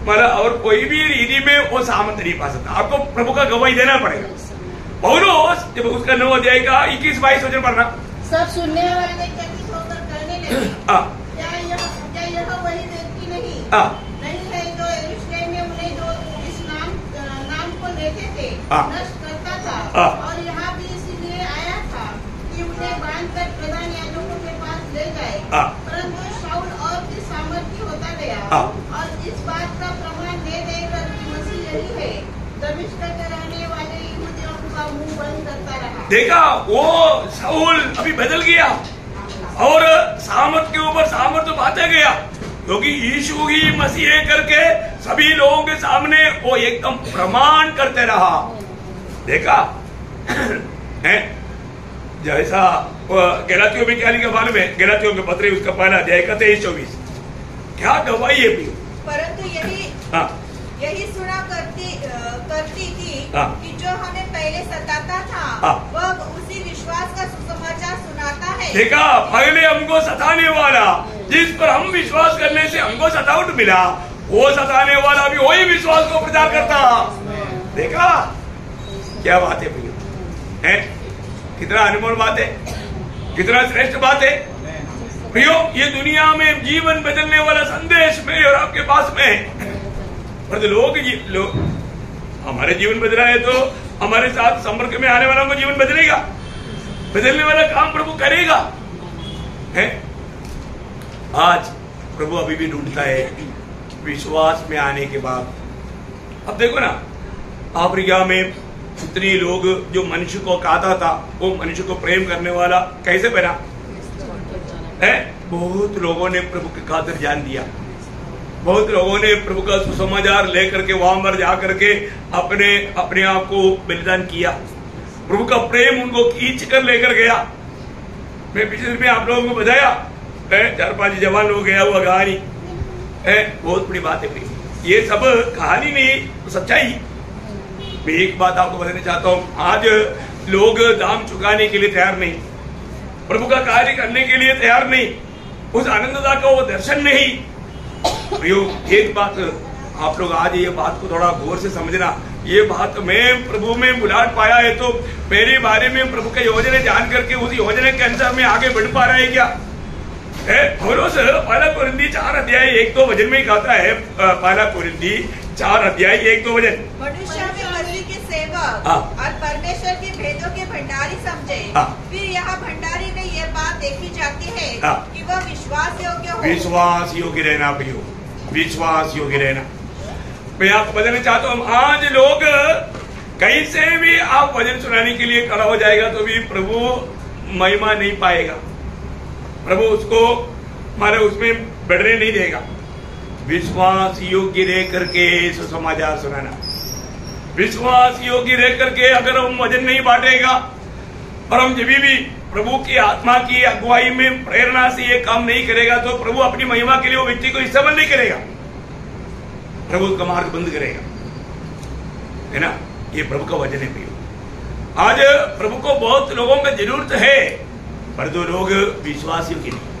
S3: मतलब और कोई भी रीति में वो सामर्थ्य नहीं पा सकता, आपको प्रभु का गवाही देना पड़ेगा। पौलुस जब उसका 9 अध्याय का 21-22 वचन पढ़ना,
S2: सब सुनने
S4: वाले चकित होकर कहने लगे, क्या यह वही व्यक्ति नहीं है जो यरूशलेम में उन्हें जो इस नाम को लेते थे नष्ट करता था, और यहाँ भी इसीलिए आया था कि उन्हें बांधकर प्रधान याजकों के पास ले जाए। परंतु शाऊल और भी सामर्थ्य होता गया और इस बात का प्रमाण दे देकर कि मसीह यही है। दमिश्क के रहने
S3: देखा वो शाऊल अभी बदल गया और सामर्थ के ऊपर सामर्थ बांधे गया, क्योंकि यीशु ही मसीह करके सभी लोगों के सामने वो एकदम प्रमाण करते रहा। देखा है जैसा गलातियों में क्या लिखा मालूम है? गलातियों के पत्र उसका पहला अध्याय का 23-24 क्या गवाही है भी?
S4: परंतु यही सुना करती थी कि जो हमें पहले सताता था वह उसी विश्वास का सुसमाचार सुनाता है।
S3: देखा, पहले हमको सताने वाला जिस पर हम विश्वास करने से हमको सतावट मिला, वो सताने वाला भी वही विश्वास को प्रचार करता। देखा क्या बात है भैया, है कितना अनमोल बात है, कितना श्रेष्ठ बात है प्रियो। ये दुनिया में जीवन बदलने वाला संदेश मेरे और आपके पास में है। पर तो लोग हमारे जीवन बदला है तो हमारे साथ संपर्क में आने वालों को जीवन बदलेगा, बदलने वाला काम प्रभु करेगा। है आज प्रभु अभी भी ढूंढता है विश्वास में आने के बाद। अब देखो ना, अफ्रीका में इतने लोग जो मनुष्य को काटा था, वो मनुष्य को प्रेम करने वाला कैसे बना है? बहुत लोगों ने प्रभु की खातिर जान दिया, बहुत लोगों ने प्रभु का सुसमाचार लेकर के वहां पर जाकर के अपने आप को बलिदान किया। प्रभु का प्रेम उनको खींच कर लेकर गया। मैं पिछले दिन में आप लोगों को बताया 4-5 जवान लोग गया हुआ कहानी है, बहुत बड़ी बात है। ये सब कहानी नहीं, सच्चाई। मैं एक बात आपको बताना चाहता हूँ, आज लोग दाम चुकाने के लिए तैयार नहीं, प्रभु का कार्य करने के लिए तैयार नहीं, उस आनंददा का वो दर्शन नहीं। एक बात आप लोग आज ये बात को थोड़ा गौर से समझना, ये बात मैं प्रभु में बुलाट पाया है तो मेरे बारे में प्रभु का योजना जान करके उस योजना के अनुसार में आगे बढ़ पा रहा है क्या? पौलुस पहला कोरिन्थी 4:1-2 वचन में कहता है, पहला कोरिन्थी 4:1-2 वचन,
S4: मनुष्य में मसीह के सेवक और परमेश्वर के भेदों के भंडारी समझे। फिर यहाँ भंडारी में ये बात देखी जाती है कि वह विश्वास योग्य हो।
S3: विश्वास योग्य रहना प्रियो, विश्वास योग्य रहना। मैं आपको बताना चाहता हूँ, आज लोग कैसे भी आप वचन सुनाने के लिए खड़ा हो जाएगा तो भी प्रभु महिमा नहीं पाएगा, प्रभु उसको हमारे उसमें बढ़ने नहीं देगा। विश्वास योग्य रह करके सुसमाचार सुनाना, विश्वास योग्य रह करके अगर हम वचन नहीं बांटेगा और हम जब भी प्रभु की आत्मा की अगुवाई में प्रेरणा से ये काम नहीं करेगा तो प्रभु अपनी महिमा के लिए वो व्यक्ति को इस्तेमाल नहीं करेगा, प्रभु उसका मार्ग बंद करेगा, है ना। ये प्रभु का वचन है प्रियो। आज प्रभु को बहुत लोगों की जरूरत है, पर दो लोग विश्वास योग्य नहीं।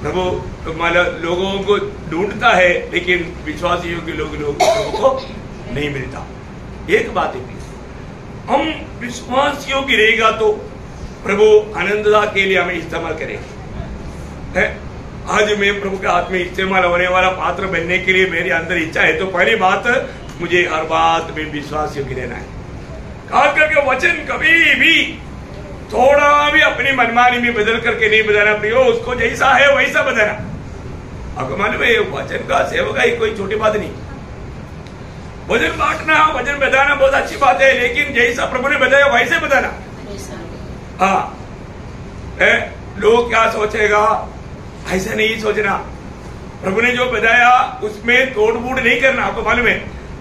S3: प्रभु लोगों को ढूंढता है लेकिन विश्वास योग्य लोग प्रभु को नहीं मिलता। एक बात है, हम विश्वास योग्य रहेगा तो प्रभु आनंददा के लिए हमें इस्तेमाल करेगा। है आज मैं प्रभु के हाथ में इस्तेमाल होने वाला पात्र बनने के लिए मेरे अंदर इच्छा है तो पहली बात मुझे हर बात में विश्वास योग्य रहना है। खास करके वचन कभी भी थोड़ा भी अपनी मनमानी में बदल करके नहीं बताना प्रियो, उसको जैसा है वैसा बताना। आपको मालूम है वचन का सेवक है कोई छोटी बात नहीं। वचन बांटना, वचन बताना बहुत अच्छी बात है, लेकिन जैसा प्रभु ने बताया वैसे बताना। हाँ, लोग क्या सोचेगा ऐसा नहीं सोचना। प्रभु ने जो बताया उसमें तोड़-मोड़ नहीं करना। आपको मालूम है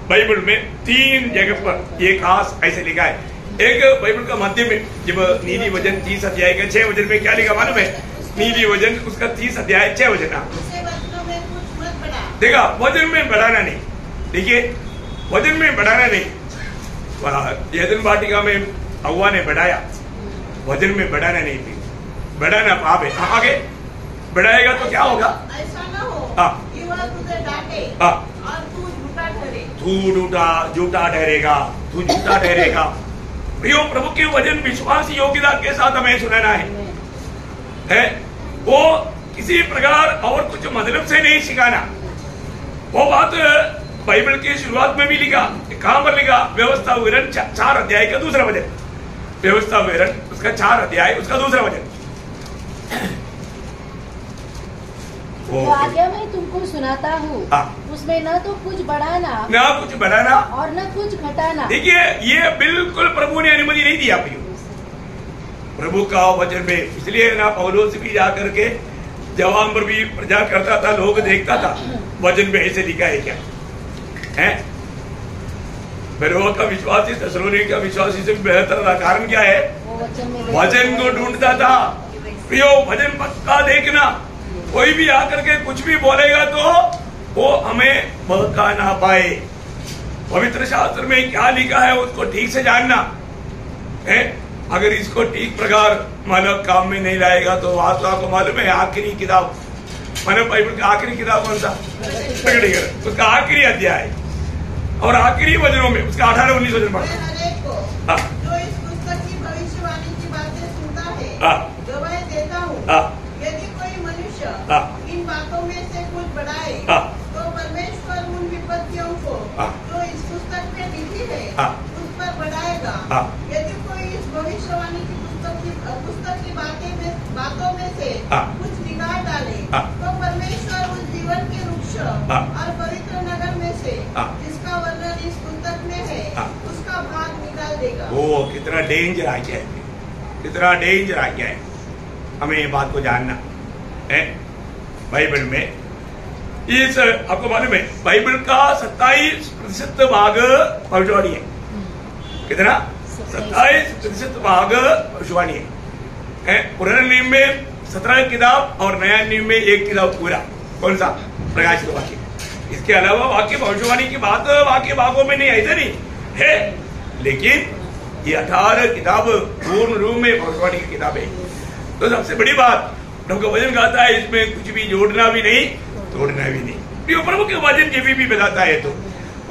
S3: बाइबल में 3 जगह पर ये खास ऐसे लिखा है। एक बाइबल का मध्य में जब नीति वचन 30 अध्याय का 6 वचन में क्या लिखा मालूम है? नीति वचन उसका 30 अध्याय 6 वचन। देखा, वचन में बढ़ाना नहीं। देखिए, वचन में बढ़ाना नहीं। यदन वाटिका में हव्वा ने बढ़ाया, वचन में बढ़ाना नहीं थी, बढ़ाना पाप है। आगे बढ़ाएगा तो क्या होगा?
S4: ऐसा ना हो कि वह तुझे डांटे और तू झूठा ठहरे।
S3: तू झूठा ठहरेगा, तू झूठा ठहरेगा। प्रियो, प्रभु के वचन विश्वास योग्यता के साथ हमें सुनाना है। वो किसी प्रकार और कुछ मतलब से नहीं सिखाना। वो बात बाइबल की शुरुआत में भी लिखा, कहां पर लिखा? व्यवस्था विवरण 4 अध्याय का 2 वचन। व्यवस्था विवरण उसका 4 अध्याय उसका 2 वचन।
S2: जो आज्ञा मैं तुमको सुनाता हूँ उसमें न तो कुछ बढ़ाना और न कुछ घटाना।
S3: देखिए ये बिल्कुल प्रभु ने अनुमति नहीं दिया प्रभु का वचन में। इसलिए ना पौलुस भी जाकर के जवान पर भी प्रचार करता था, लोग देखता था वचन में ऐसे लिखा है क्या है। बेरोआ का विश्वासी थेसलोनिके का विश्वासी से बेहतर था। कारण क्या है? वचन को ढूंढता था। प्रियो वचन पक्का देखना, कोई भी आकर के कुछ भी बोलेगा तो वो हमें बहका ना पाए। पवित्र शास्त्र में क्या लिखा है उसको ठीक से जानना है। अगर इसको ठीक प्रकार मानव काम में नहीं लाएगा तो आपको मालूम है आखिरी किताब मानव बाइबल का आखिरी किताब कौन सा? प्रकटीकरण, उसका आखिरी अध्याय और आखिरी वचनों में उसका 18-19 वचन पढ़ा।
S4: जो इस पुस्तक की भविष्यवाणी की बातें सुनता है गवाही देता हूँ, यदि कोई मनुष्य इन बातों में से कुछ बढ़ाए तो परमेश्वर उन विपत्तियों को जो इस पुस्तक में लिखी है उस पर बढ़ाएगा। यदि कोई इस भविष्यवाणी की पुस्तक की बातों में से कुछ निकाल डाले तो परमेश्वर उस जीवन के वृक्ष और पवित्र नगर में से जिसका वर्णन इस पुस्तक में है उसका भाग निकाल देगा।
S3: ओ कितना डेंजर आ गया है, कितना डेंजर आ गया है। हमें ये बात को जानना है। बाइबल में इस आपको मालूम है बाइबल का 27% भाग भविष्यवाणी है। कितना? 27% भाग भविष्यवाणी है। पुराने नियम में 17 किताब और नया नियम में 1 किताब पूरा। कौन सा? प्रकाशित वाक्य। इसके अलावा वाक्य भविष्यवाणी की बात वाक्य भागों में नहीं, ऐसा नहीं है। लेकिन ये 18 किताब पूर्ण रूप में भविष्यवाणी की किताब है। तो सबसे बड़ी बात प्रभु का वचन कहता है इसमें कुछ भी जोड़ना भी नहीं तोड़ना भी नहीं। प्रभु के वचन जब भी बताता है तो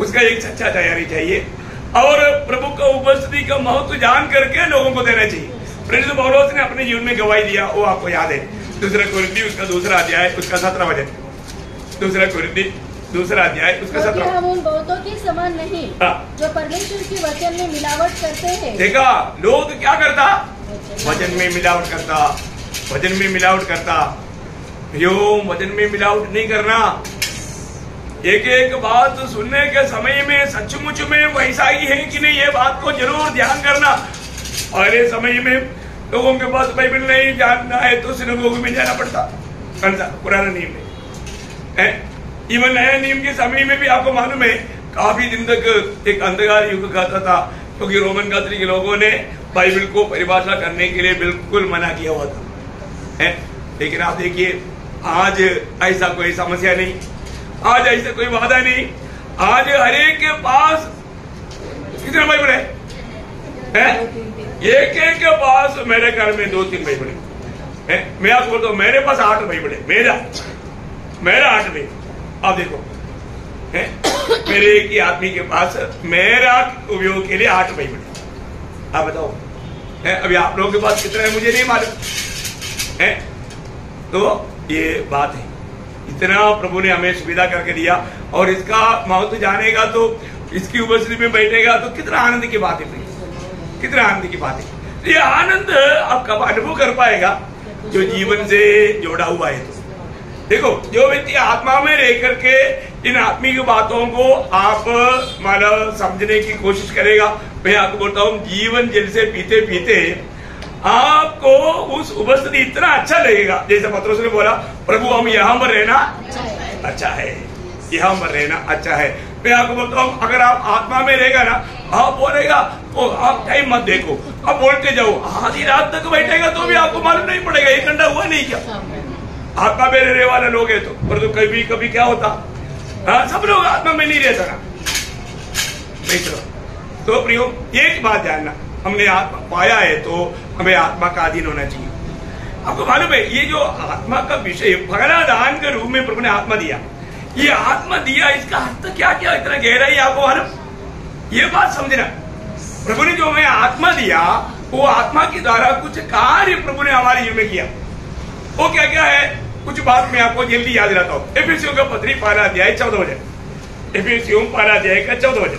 S3: उसका एक सच्चा तैयारी चाहिए और प्रभु का उपस्थिति का महत्व जान करके लोगों को देना चाहिए। प्रेरित पौलुस ने अपने जीवन में गवाही दिया, वो आपको याद है। 2 कोरिन्थी उसका 2 अध्याय उसका 17 वचन। 2 कोरिन्थी 2 अध्याय उसका 17।
S2: हम उन बहुतों के समान नहीं जो परमेश्वर के वचन में मिलावट करते हैं।
S3: देखा लोग क्या करता? वचन में मिलावट करता, वचन में मिलावट करता। यो वचन में मिलावट नहीं करना। एक एक बात सुनने के समय में सचमुच में वैसा ही है कि नहीं, ये बात को जरूर ध्यान करना। पहले समय में लोगों के पास बाइबल नहीं जानना है तो सिनेगोग में जाना पड़ता। कौन सा? पुराना नियम में। इवन नया नियम के समय में भी आपको मालूम है काफी दिन तक एक अंधकार युग कहता था, क्योंकि रोमन कैथोलिक लोगों ने बाइबल को परिभाषा करने के लिए बिल्कुल मना किया हुआ था। लेकिन आप देखिए आज ऐसा कोई समस्या नहीं, आज ऐसा कोई वादा नहीं। आज हर एक के पास कितने बाइबल है? एक एक के पास, मेरे घर में 2-3 बाइबल है। मैं आपको बोलता हूँ मेरे पास 8 बाइबल है। मेरा 8 में आप देखो मेरे एक ही आदमी के पास मेरा उपयोग के लिए 8 बाइबल है। आप बताओ अभी आप लोगों के पास कितना है मुझे नहीं मालूम है। तो ये बात है, इतना प्रभु ने हमें सुविधा करके दिया और इसका महत्व जानेगा तो इसकी उपस्थिति में बैठेगा तो कितना आनंद की बात है, कितना आनंद की बात है। ये आनंद आप कब अनुभव कर पाएगा? जो जीवन से जोड़ा हुआ है। देखो जो व्यक्ति आत्मा में रह करके इन आत्मिक बातों को आप मतलब समझने की कोशिश करेगा, मैं आपको बोलता हूँ जीवन जल से पीते पीते आपको उस उपस्थिति इतना अच्छा लगेगा। जैसे पत्रोस ने बोला प्रभु हम यहाँ पर रहना अच्छा है, यहाँ पर रहना अच्छा है। मैं आपको बोलता हूँ अगर आप आत्मा में रहेगा ना, आप बोलेगा तो आप टाइम मत देखो, आप बोलते जाओ। आधी रात तक बैठेगा तो भी आपको मालूम नहीं पड़ेगा 1 घंटा हुआ नहीं क्या। आत्मा में रहने वाले लोग है तो, पर तो कभी कभी क्या होता, सब लोग आत्मा में नहीं रहता ना। तो प्रियो एक बात जानना, हमने आत्मा पाया है तो हमें आत्मा का अधीन होना चाहिए। आपको मालूम है ये जो आत्मा का विषय पहला दान के रूप में प्रभु ने आत्मा दिया, ये आत्मा दिया इसका अर्थ क्या क्या इतना गहराई आपको मालूम? ये बात समझना, प्रभु ने जो हमें आत्मा दिया वो आत्मा के द्वारा कुछ कार्य प्रभु ने हमारे जीवन में किया। वो क्या क्या है कुछ बात मैं आपको जल्दी याद दिलाता हूँ। एफेसियों का पत्री 1 अध्याय 14 वचन। एफेसियों 1 अध्याय का 14 वचन।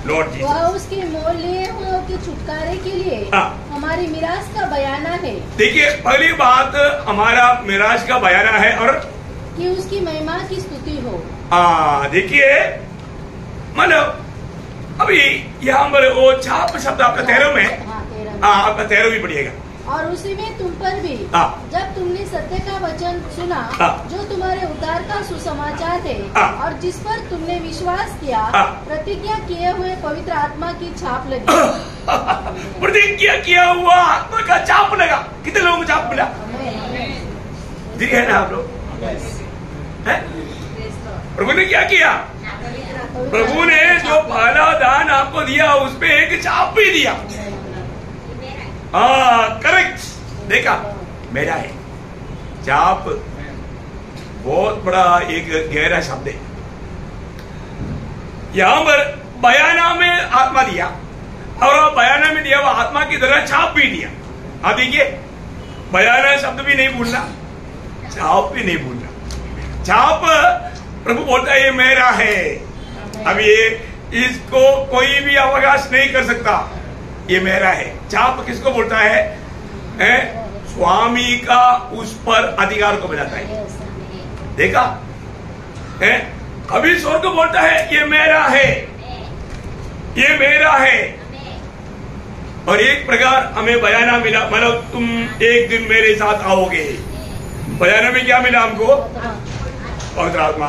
S3: Lord Jesus.
S2: वह उसके मोल लिए हुओं के छुटकारे के लिए हमारी मिरास का बयाना है।
S3: देखिए पहली बात हमारा मिराज का बयाना है और
S2: कि उसकी महिमा की स्तुति हो।
S3: देखिए मतलब अभी यहाँ पर वो छाप शब्द आपका 13 में, आपका 13 भी पढ़िएगा।
S2: और उसी में तुम पर भी जब तुमने सत्य का वचन सुना जो तुम्हारे उद्धार का सुसमाचार है और जिस पर तुमने विश्वास किया, प्रतिज्ञा किए हुए पवित्र आत्मा की छाप लगी।
S3: प्रतिज्ञा किया हुआ आत्मा का छाप लगा। कितने लोगों को छाप मिला? जी है ना आप लोग? प्रभु ने क्या किया? प्रभु ने जो पहला दान आपको दिया उसमें एक छाप भी दिया। करेक्ट, देखा मेरा है। छाप बहुत बड़ा एक गहरा शब्द है। यहां पर बयाना में आत्मा दिया और बयाना में दिया वो आत्मा की तरह छाप भी दिया। आप देखिए बयाना शब्द भी नहीं भूलना, छाप भी नहीं भूलना। छाप प्रभु बोलता है ये मेरा है। अब ये इसको कोई भी अवकाश नहीं कर सकता, ये मेरा है। छाप किसको बोलता है? स्वामी का उस पर अधिकार को बताता है। देखा है? अभी स्वर्ग बोलता है ये मेरा है, ये मेरा है। और एक प्रकार हमें बयाना मिला, मतलब तुम एक दिन मेरे साथ आओगे। बयाना में क्या मिला हमको? पवित्र आत्मा।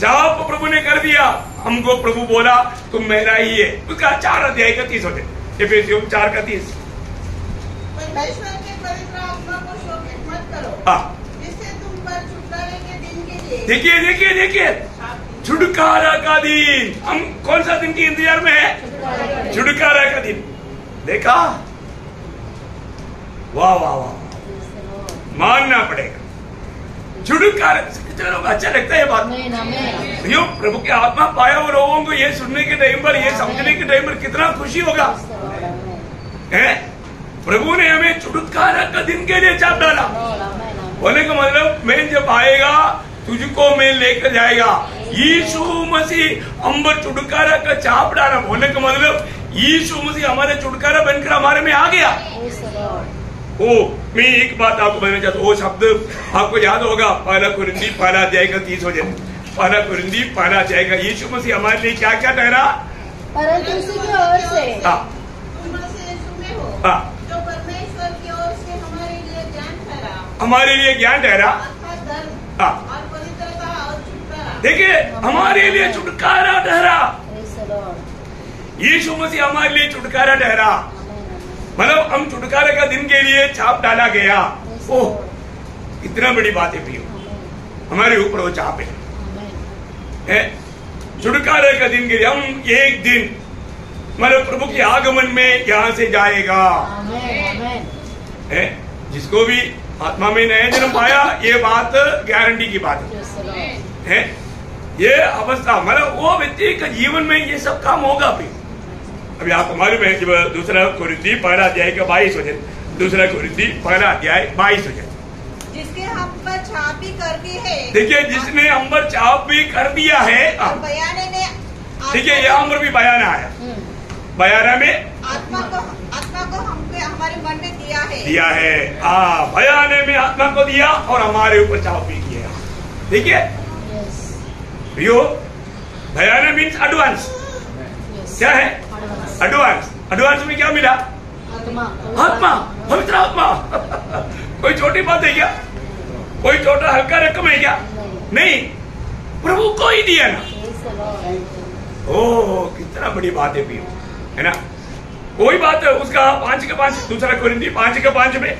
S3: छाप प्रभु ने कर दिया हमको। प्रभु बोला तुम मेरा ही है। उसका 4 अध्याय का 30 होते, एफेसियों 4 का 30।
S4: परमेश्वर के पवित्र आत्मा को शोकित मत करो, जिससे तुम पर छुटकारे के दिन के लिए। देखिए
S3: देखिए देखिए, छुटकारा का दिन। हम कौन सा दिन की इंतजार में है? छुटकारा का दिन। देखा? वाह वाह वाह, मानना पड़ेगा। छुटकारा कितने लोग अच्छा लगता है ये बात? यो प्रभु के आत्मा पाया हुए लोगों को ये सुनने के टाइम पर, ये समझने के टाइम पर कितना खुशी होगा। है प्रभु ने हमें छुटकारा का दिन के लिए छाप डाला। बोले का मतलब मैं जब आएगा तुझको मैं लेकर जाएगा। यीशु मसीह अंबर छुटकारा का छाप डाला। बोलने का मतलब यीशु मसीह हमारे छुटकारा बनकर हमारे में आ गया। मैं एक बात आपको बताना चाहता हूँ। वो शब्द आपको याद होगा, पहला कुरिन्दी 1 अध्याय का 30 हो जाए। पहला कुरिन्दी 1 अध्याय का। यीशु मसीह हमारे लिए क्या क्या ठहरा?
S2: परंतु उसी की ओर से
S4: जो परमेश्वर की ओर से हमारे लिए ज्ञान ठहरा,
S3: हमारे लिए ज्ञान ठहरा
S4: और पवित्रता और छुटकारा।
S3: देखिए हमारे लिए छुटकारा ठहरा। यीशु मसीह हमारे लिए छुटकारा ठहरा। मतलब हम छुटकारे का दिन के लिए छाप डाला गया। ओह इतना बड़ी बात है प्रियो, हमारे ऊपर वो छाप है। छुटकारे का दिन के लिए हम एक दिन मतलब प्रभु के आगमन में यहाँ से जाएगा। है जिसको भी आत्मा में नया जन्म पाया, ये बात गारंटी की बात है। ये अवस्था मतलब वो व्यक्ति के जीवन में ये सब काम होगा। भी अभी आपको मालूम है जब 2 कुरिन्दी 1 अध्याय का 22 हो जाए। 2 कुरिन्दी 1 अध्याय 22 हो जाए।
S4: जिसके हम पर छाप भी कर दी है।
S3: देखिए जिसने हम पर छाप भी कर दिया है।
S4: बयाने में
S3: देखिए यहाँ पर भी बयाना आया। बयाना में
S4: आत्मा को हमारे मन में
S3: दिया है। बयाने में आत्मा को दिया और हमारे ऊपर छाप भी किया। देखिए बयाना मीन्स एडवांस। क्या है एडवांस? एडवांस में क्या मिला? आत्मा, पवित्र आत्मा। कोई छोटी बात है क्या? कोई छोटा हल्का रकम है क्या? नहीं, प्रभु को ही दिया ना। ओह कितना बड़ी बात है प्रियो, है ना? कोई बात है उसका 5 के 5 2 कुरिन्दी 5 के 5 में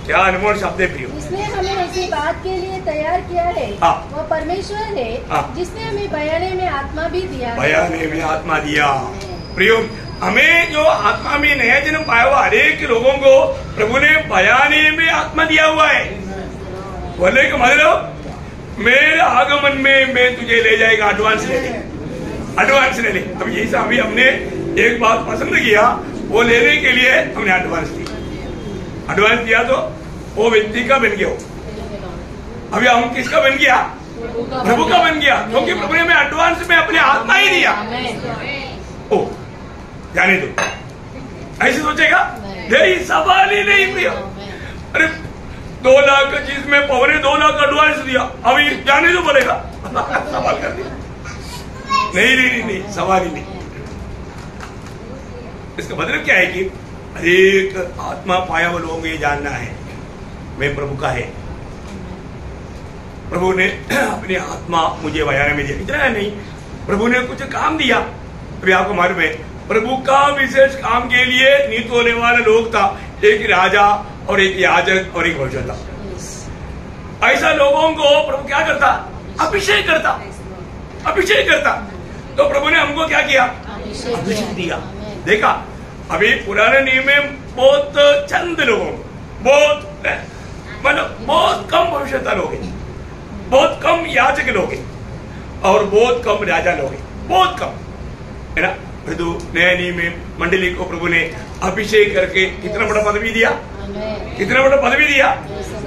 S3: क्या अनमोल शब्द है प्रियो।
S2: इसने हमें ऐसी बात के लिए तैयार किया है। वो परमेश्वर है जिसने हमें बयाने में आत्मा भी दिया।
S3: बयाने में आत्मा दिया। प्रियो हमें जो आत्मा में नया जन्म पाया हुआ हर एक लोगों को प्रभु ने बयाने में आत्मा दिया हुआ है। बोले का मतलब मेरे आगमन में मैं तुझे ले जाएगा। एडवांस ले ले, एडवांस ले ले। अब यही अभी हमने एक बात पसंद किया, वो लेने के लिए हमने एडवांस दिया। एडवांस दिया तो वो व्यक्ति का बन गया। अभी हम किसका बन गया? प्रभु का बन गया, क्योंकि प्रभु ने हमें एडवांस में अपने आत्मा ही दिया। ओ जाने दो, ऐसे सोचेगा? यही सवाल ही नहीं प्रिय। अरे 2 लाख चीज में 2.25 लाख एडवांस दिया, अभी जाने दो बोलेगा? सवाल कर दिया। नहीं, सवाल ही नहीं। इसका मतलब क्या है कि एक आत्मा पाया हुआ लोगों को ये जानना है मैं प्रभु का है। प्रभु ने अपनी आत्मा मुझे बयाने में दिया, इतना नहीं, प्रभु ने कुछ काम दिया। अभी आपको मालूम है, प्रभु का विशेष काम के लिए नीति होने वाला लोग था, एक राजा और एक याजक और एक भविष्यद्वक्ता। ऐसा लोगों को प्रभु क्या करता? अभिषेक करता। तो प्रभु ने हमको क्या किया? अभिषेक दिया। देखा, अभी पुराने नियम में बहुत चंद लोगों, बहुत कम भविष्यद्वक्ता लोग हैं, बहुत कम याजक लोग हैं और बहुत कम राजा लोग हैं, बहुत कम, है ना। तो नया नियम में मंडली को प्रभु ने अभिषेक करके कितना बड़ा पदवी दिया, कितना बड़ा पदवी दिया।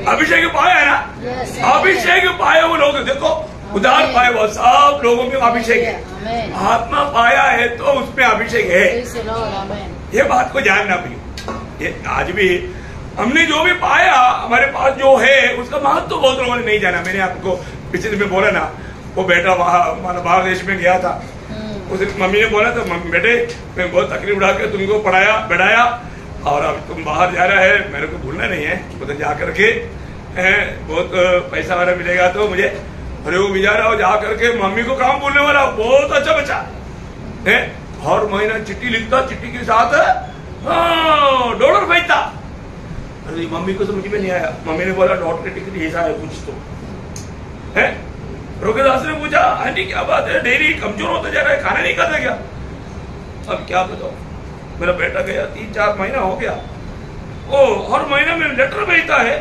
S3: अभिषेक पाया है ना, अभिषेक पाए वो लोग, देखो उदार पाए वो सब लोगों में अभिषेक है। आत्मा पाया है तो उसमें अभिषेक है। ये बात को जानना भी, ये आज भी हमने जो भी पाया हमारे पास जो है उसका महत्व तो बहुत लोगों ने नहीं जाना। मैंने आपको पिछले दिन में बोला ना, वो बेटा बाहर देश में गया था, उस मम्मी ने बोला था, बेटे मैं बहुत तकलीफ उठा के तुमको पढ़ाया बढ़ाया और अब तुम बाहर जा रहा है, मेरे को भूलना नहीं है, उधर जा करके बहुत पैसा वाला मिलेगा तो मुझे, अरे वो भी जा रहा हो, जा करके मम्मी को काम बोलने वाला, बहुत अच्छा बच्चा है, हर महीना चिट्ठी लिखता, चिट्ठी के साथ $1 भेजता। अरे मम्मी को समझ में नहीं आया, मम्मी ने बोला डॉक्टर टिकट ऐसा है कुछ तो है। रोकेदास ने पूछा, आंटी क्या बात है, डेली कमजोर होता जा रहा है, खाना नहीं खाता क्या? अब क्या बताओ, मेरा बेटा गया 3-4 महीना हो गया, वो हर महीना में लेटर भेजता है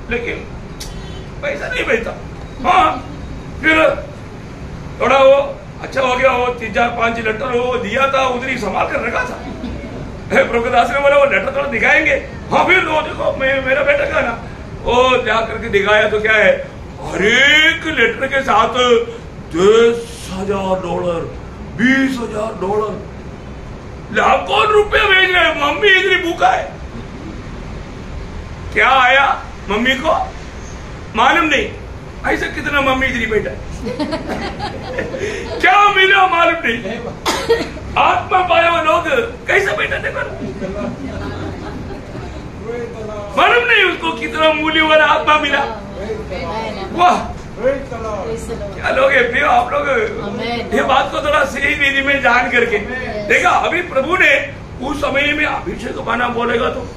S3: लेकिन पैसा नहीं भेजता। हाँ, फिर थोड़ा वो अच्छा हो गया, वो 3-4-5 लेटर वो दिया था, उधर ही संभाल कर रखा था। प्रभुदास ने बोला वो लेटर थोड़ा दिखाएंगे। हाँ, फिर वो देखो मेरा बेटा का ना, वो जा करके दिखाया तो क्या है, हर एक लेटर के साथ $10,000, $20,000, लाखों रुपए भेज रहे हैं। मम्मी इतनी भूखा है। क्या आया मम्मी को मालूम नहीं, ऐसा कितना मम्मी इतनी बैठा क्या मिला मालूम नहीं। आत्मा पाया हुआ लोग कैसे बैठा थे, मालूम नहीं उसको कितना मूल्य वाला आत्मा मिला। वाह, क्या लोग है फिर आप लोग, ये बात को थोड़ा सही विधि में जान करके देखा। अभी प्रभु ने उस समय में अभिषेक पाना बोलेगा तो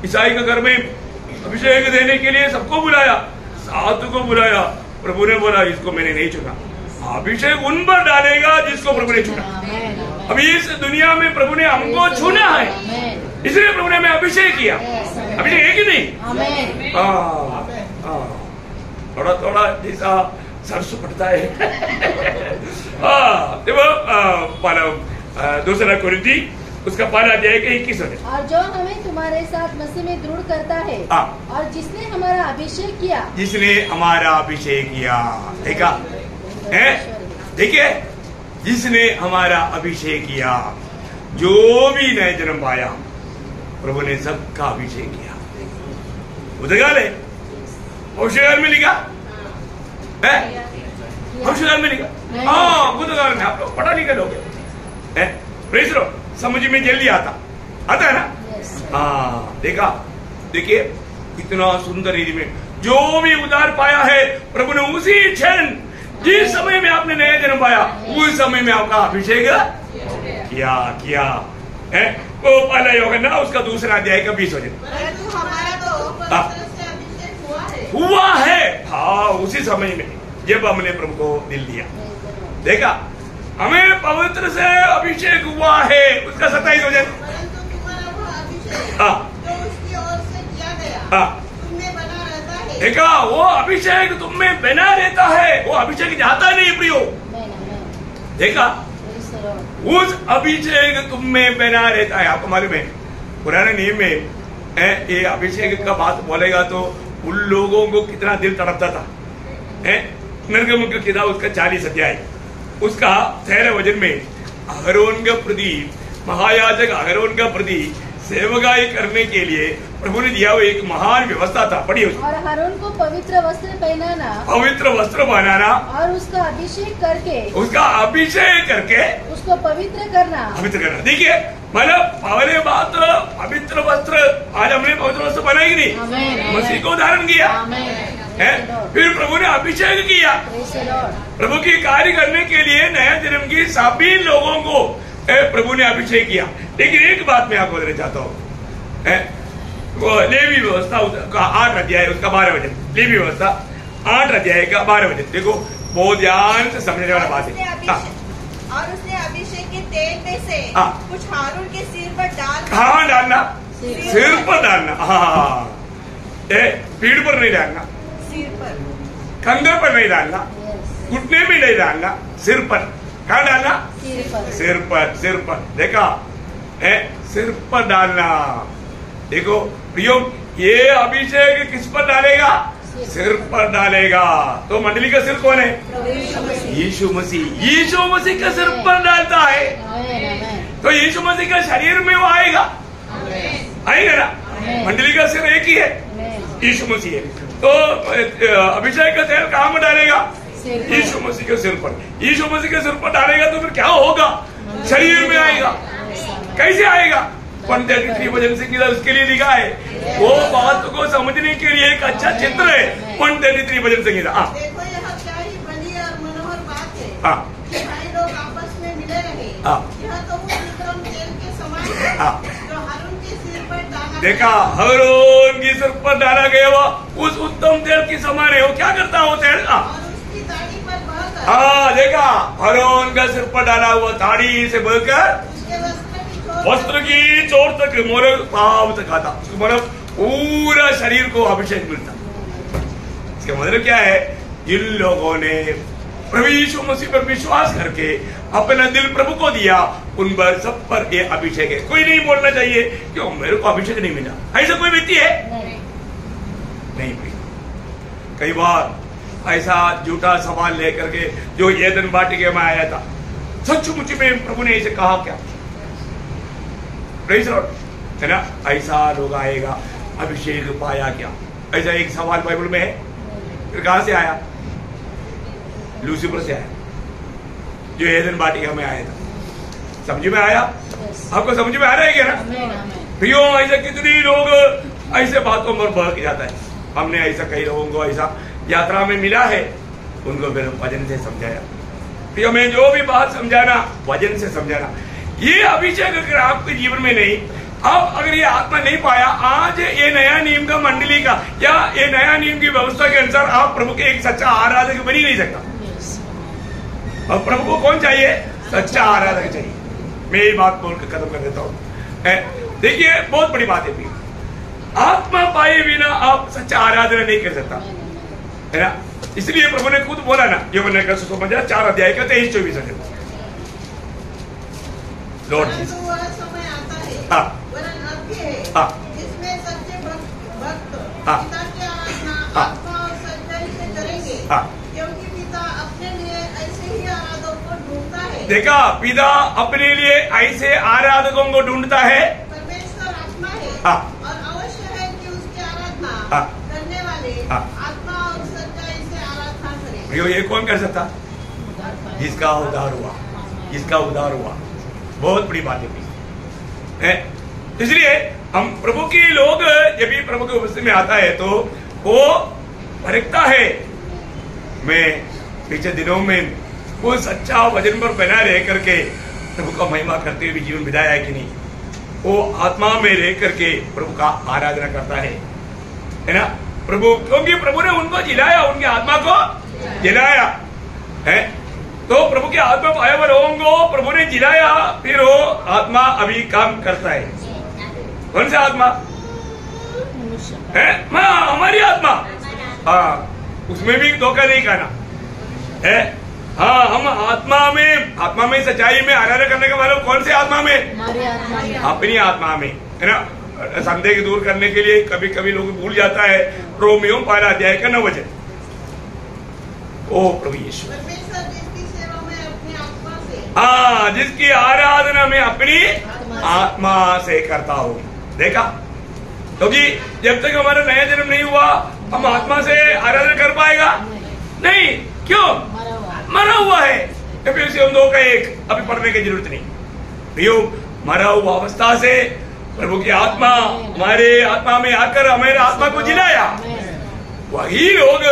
S3: ईसाई के घर में अभिषेक देने के लिए सबको बुलाया, 7 को बुलाया। प्रभु ने बोला इसको मैंने नहीं चुना, अभिषेक उन पर डालेगा जिसको प्रभु ने चुना। अभी इस दुनिया में प्रभु ने हमको चुना है, इसलिए प्रभु ने हमें अभिषेक किया। अभिषेक है कि नहीं? थोड़ा थोड़ा जैसा सरसों पड़ता है। देखो दूसरा कुरिन्थी उसका 12 अध्याय के 21 है।
S2: और जो हमें तुम्हारे साथ मसीह में दृढ़ करता है, और जिसने हमारा अभिषेक किया,
S3: जिसने हमारा अभिषेक किया, देखा है, देखिए जिसने हमारा अभिषेक किया, जो भी नए जन्म पाया प्रभु ने सबका अभिषेक किया। उदगाल है, औषधाल में लिखा है, औषधाल में लिखा, हाँ उदगाल में। आप लोग पढ़ा लिखा लोग है, प्रेस लो, समझ में जल्दी आता है ना। हाँ, देखा, देखिए कितना सुंदर रीति में जो भी उद्धार पाया है प्रभु ने उसी क्षण, जिस समय में आपने नया जन्म पाया उस समय में आपका अभिषेक किया है। वो पहला यूहन्ना उसका 2 अध्याय का 20 वचन। हुआ है, हाँ उसी समय में जब हमने प्रभु को दिल दिया। देखा, हमें पवित्र से अभिषेक हुआ है, उसका 27 वचन। देखा, वो अभिषेक तुम में बना रहता है, वो अभिषेक जाता नहीं प्रियो। देखा, उस अभिषेक तुम में बना रहता है। आपको मालूम है पुराने नियम में ये अभिषेक का बात बोलेगा तो उन लोगों को कितना दिल तड़पता था। निर्गम की किताब उसका 40 अध्याय उसका 13 वचन में अहरोन का प्रति, महायाजक अहरोन का प्रति सेवकाई करने के लिए प्रभु ने दिया हुआ एक महान व्यवस्था था। पढ़िए उसको।
S2: और हारून को पवित्र वस्त्र पहनाना,
S3: पवित्र वस्त्र बनाना
S2: और उसका अभिषेक करके उसको पवित्र करना।
S3: देखिए, मतलब पहले बात पवित्र वस्त्र, आज हमने पवित्र वस्त्र बनाया ही नहीं, मसीह को धारण किया है। फिर प्रभु ने अभिषेक किया प्रभु की कार्य करने के लिए, नया जन्म की सभी लोगों को प्रभु ने अभिषेक किया। लेकिन एक बात मैं आपको बताना चाहता हूँ, वो लेवी व्यवस्था का 8 अध्याय उसका 12 वचन, लेवी व्यवस्था 8 अध्याय का 12 वचन, देखो बहुत ध्यान से समझने वाला बात है।
S4: और उसने अभिषेक के तेल में से कुछ हारून के सिर पर
S3: डालना, सिर पर डालना, हाँ, पीठ पर नहीं डालना,
S4: सिर पर,
S3: कंधे पर नहीं डालना, घुटने में नहीं डालना, सिर पर। कहाँ डालना? सिर पर। सिर पर देखा है, सिर पर डालना। देखो प्रियो, ये अभिषेक किस पर डालेगा? सिर पर डालेगा। तो मंडली का सिर कौन है? यीशु मसीह। यीशु मसीह का सिर पर डालता है तो यीशु मसीह का शरीर में वो आएगा ना। मंडली का सिर एक ही है, यीशु मसीह है। तो अभिषेक का तेल कहाँ में डालेगा? यीशु मसीह के सिर पर। यीशु मसीह के सिर पर डालेगा तो फिर क्या होगा? शरीर में आएगा। कैसे आएगा? 133 वचन से उसके लिए लिखा है। वो बात को समझने के लिए एक अच्छा चित्र है 133 वचन संहिता।
S4: देखो यह क्या ही बड़ी और मनोहर बात है कि भाई लोग आपस में मिले रहे। यह तो उस उत्तम तेल के समान है जो हारून के सिर पर डाला।
S3: देखा, हारून के सिर पर डाला गया वो उस उत्तम तेल के समान है। वो क्या करता है वो तेल? हाँ, देखा, हारून का सिर पर डाला हुआ दाढ़ी से बहकर वस्त्र की चोट तक, मोर पांव तक आता। मतलब पूरा शरीर को अभिषेक मिलता। इसका मतलब क्या है? जिन लोगों ने प्रभु यीशु मसीह पर विश्वास करके अपना दिल प्रभु को दिया, उन पर सब पर ये अभिषेक है। कोई नहीं बोलना चाहिए क्यों मेरे को अभिषेक नहीं मिला, ऐसा कोई व्यक्ति है? नहीं। कई बार ऐसा झूठा सवाल लेकर के जो एदन वाटिका में आया था, सचमुच में प्रभु ने ऐसे कहा क्या? प्रेज़ लॉर्ड, है ना? ऐसा लोग आएगा, अभिषेक पाया क्या? ऐसा एक सवाल बाइबल में है। फिर कहां से आया? लूसीफर से आया, जो एदन वाटिका में आया था। समझ में आया? आपको समझ में आ रहा है क्या ना? प्रियो, ऐसा कितनी लोग ऐसे बातों पर बहक जाता है। हमने ऐसा कई लोगों को ऐसा यात्रा में मिला है, उनको फिर वचन से समझाया। प्रियो, मैं जो भी बात समझाना, वचन से समझाना। ये अभिषेक अगर आपके जीवन में नहीं, अब अगर ये आत्मा नहीं पाया, आज ये नया नियम का मंडली का या ये नया नियम की व्यवस्था के अनुसार आप प्रभु के एक सच्चा आराधक बन ही नहीं सकता। अब प्रभु को कौन चाहिए? सच्चा आराधक चाहिए। मैं ये बात बोलकर खत्म कर देता हूँ। देखिए, बहुत बड़ी बात है, आत्मा पाए बिना आप सच्चा आराधना नहीं कर सकता, है ना? इसलिए प्रभु ने खुद बोला ना, यूहन्ना का सुसमाचार 4 अध्याय का 23-24 वचन। लॉर्ड
S4: समय आता है, वरन अभी है, जिसमें सच्चे भक्त पिता की आराधना आत्मा और सच्चाई से करेंगे, क्योंकि पिता अपने लिए ऐसे ही आराधकों को ढूंढता है। देखा,
S3: पिता अपने लिए ऐसे आराधकों को ढूंढता है।
S4: परमेश्वर आत्मा है और अवश्य है कि उसकी आराधना करने वाले आत्मा और सच्चाई से आराधना करें।
S3: ये कौन कर सकता? जिसका उद्धार हुआ, जिसका उद्धार हुआ। बहुत बड़ी बात है। इसलिए हम प्रभु के लोग जब भी प्रभु के उपस्थिति में आता है तो वो भटकता है। मैं पिछले दिनों में वो सच्चा वचन पर बना रह करके प्रभु का महिमा करते हुए जीवन बिताया है कि नहीं? वो आत्मा में रह करके प्रभु का आराधना करता है ना? प्रभु, क्योंकि प्रभु ने उनको जिलाया, उनकी आत्मा को जिलाया है। तो प्रभु की आत्मा पाया हुआ लोगों को प्रभु ने जिलाया, फिर वो आत्मा अभी काम करता है। कौन सा आत्मा है? हमारी आत्मा। हाँ, उसमें भी धोखा नहीं खाना है। हाँ, हम आत्मा में सच्चाई में आराधना करने का मतलब कौन से आत्मा में? अपनी आत्मा में, है ना? संदेह दूर करने के लिए कभी कभी लोग भूल जाता है। रोमियो 1 अध्याय का 9 वचन। ओ प्रभु यीशु, हाँ, जिसकी आराधना मैं अपनी आत्मा से करता हूँ। देखा, क्योंकि जब तक हमारा नया जन्म नहीं हुआ हम आत्मा से आराधना कर पाएगा नहीं। क्यों? मरा हुआ है। एफएससी 2:1 अभी पढ़ने की जरूरत नहीं। प्रियो, मरा हुआ अवस्था से प्रभु की आत्मा हमारे आत्मा में आकर हमारे आत्मा को जिलाया। वही लोग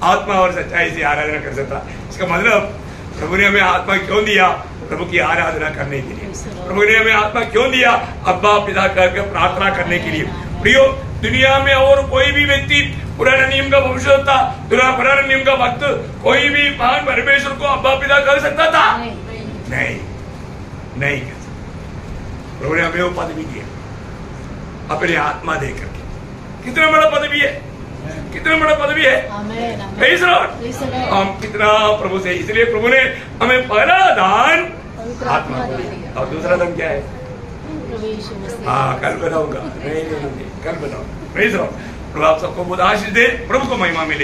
S3: आत्मा और सच्चाई से आराधना कर सकता। इसका मतलब प्रभु ने हमें आत्मा क्यों दिया? प्रभु की आराधना करने के लिए। प्रभु ने हमें आत्मा क्यों दिया? अब्बा पिता करके प्रार्थना करने के लिए। प्रियो, दुनिया में और कोई भी व्यक्ति पुराने नियम का भविष्यवक्ता, पुराने नियम का भक्त, कोई भी महान परमेश्वर को अब्बा पिता कर सकता था? नहीं, नहीं कर सकता। प्रभु ने हमें वो पद भी दिया अपनी आत्मा देकर के। कितना बड़ा पद भी है, कितना बड़ा पद भी है। हम कितना प्रभु से, इसलिए प्रभु ने हमें पहला दान आत्मा और दूसरा दान क्या है? हाँ, कल बताऊंगा। नहीं, कल बताऊंगा। प्रभु आप सबको बहुत आशीष दे। प्रभु को महिमा मिले।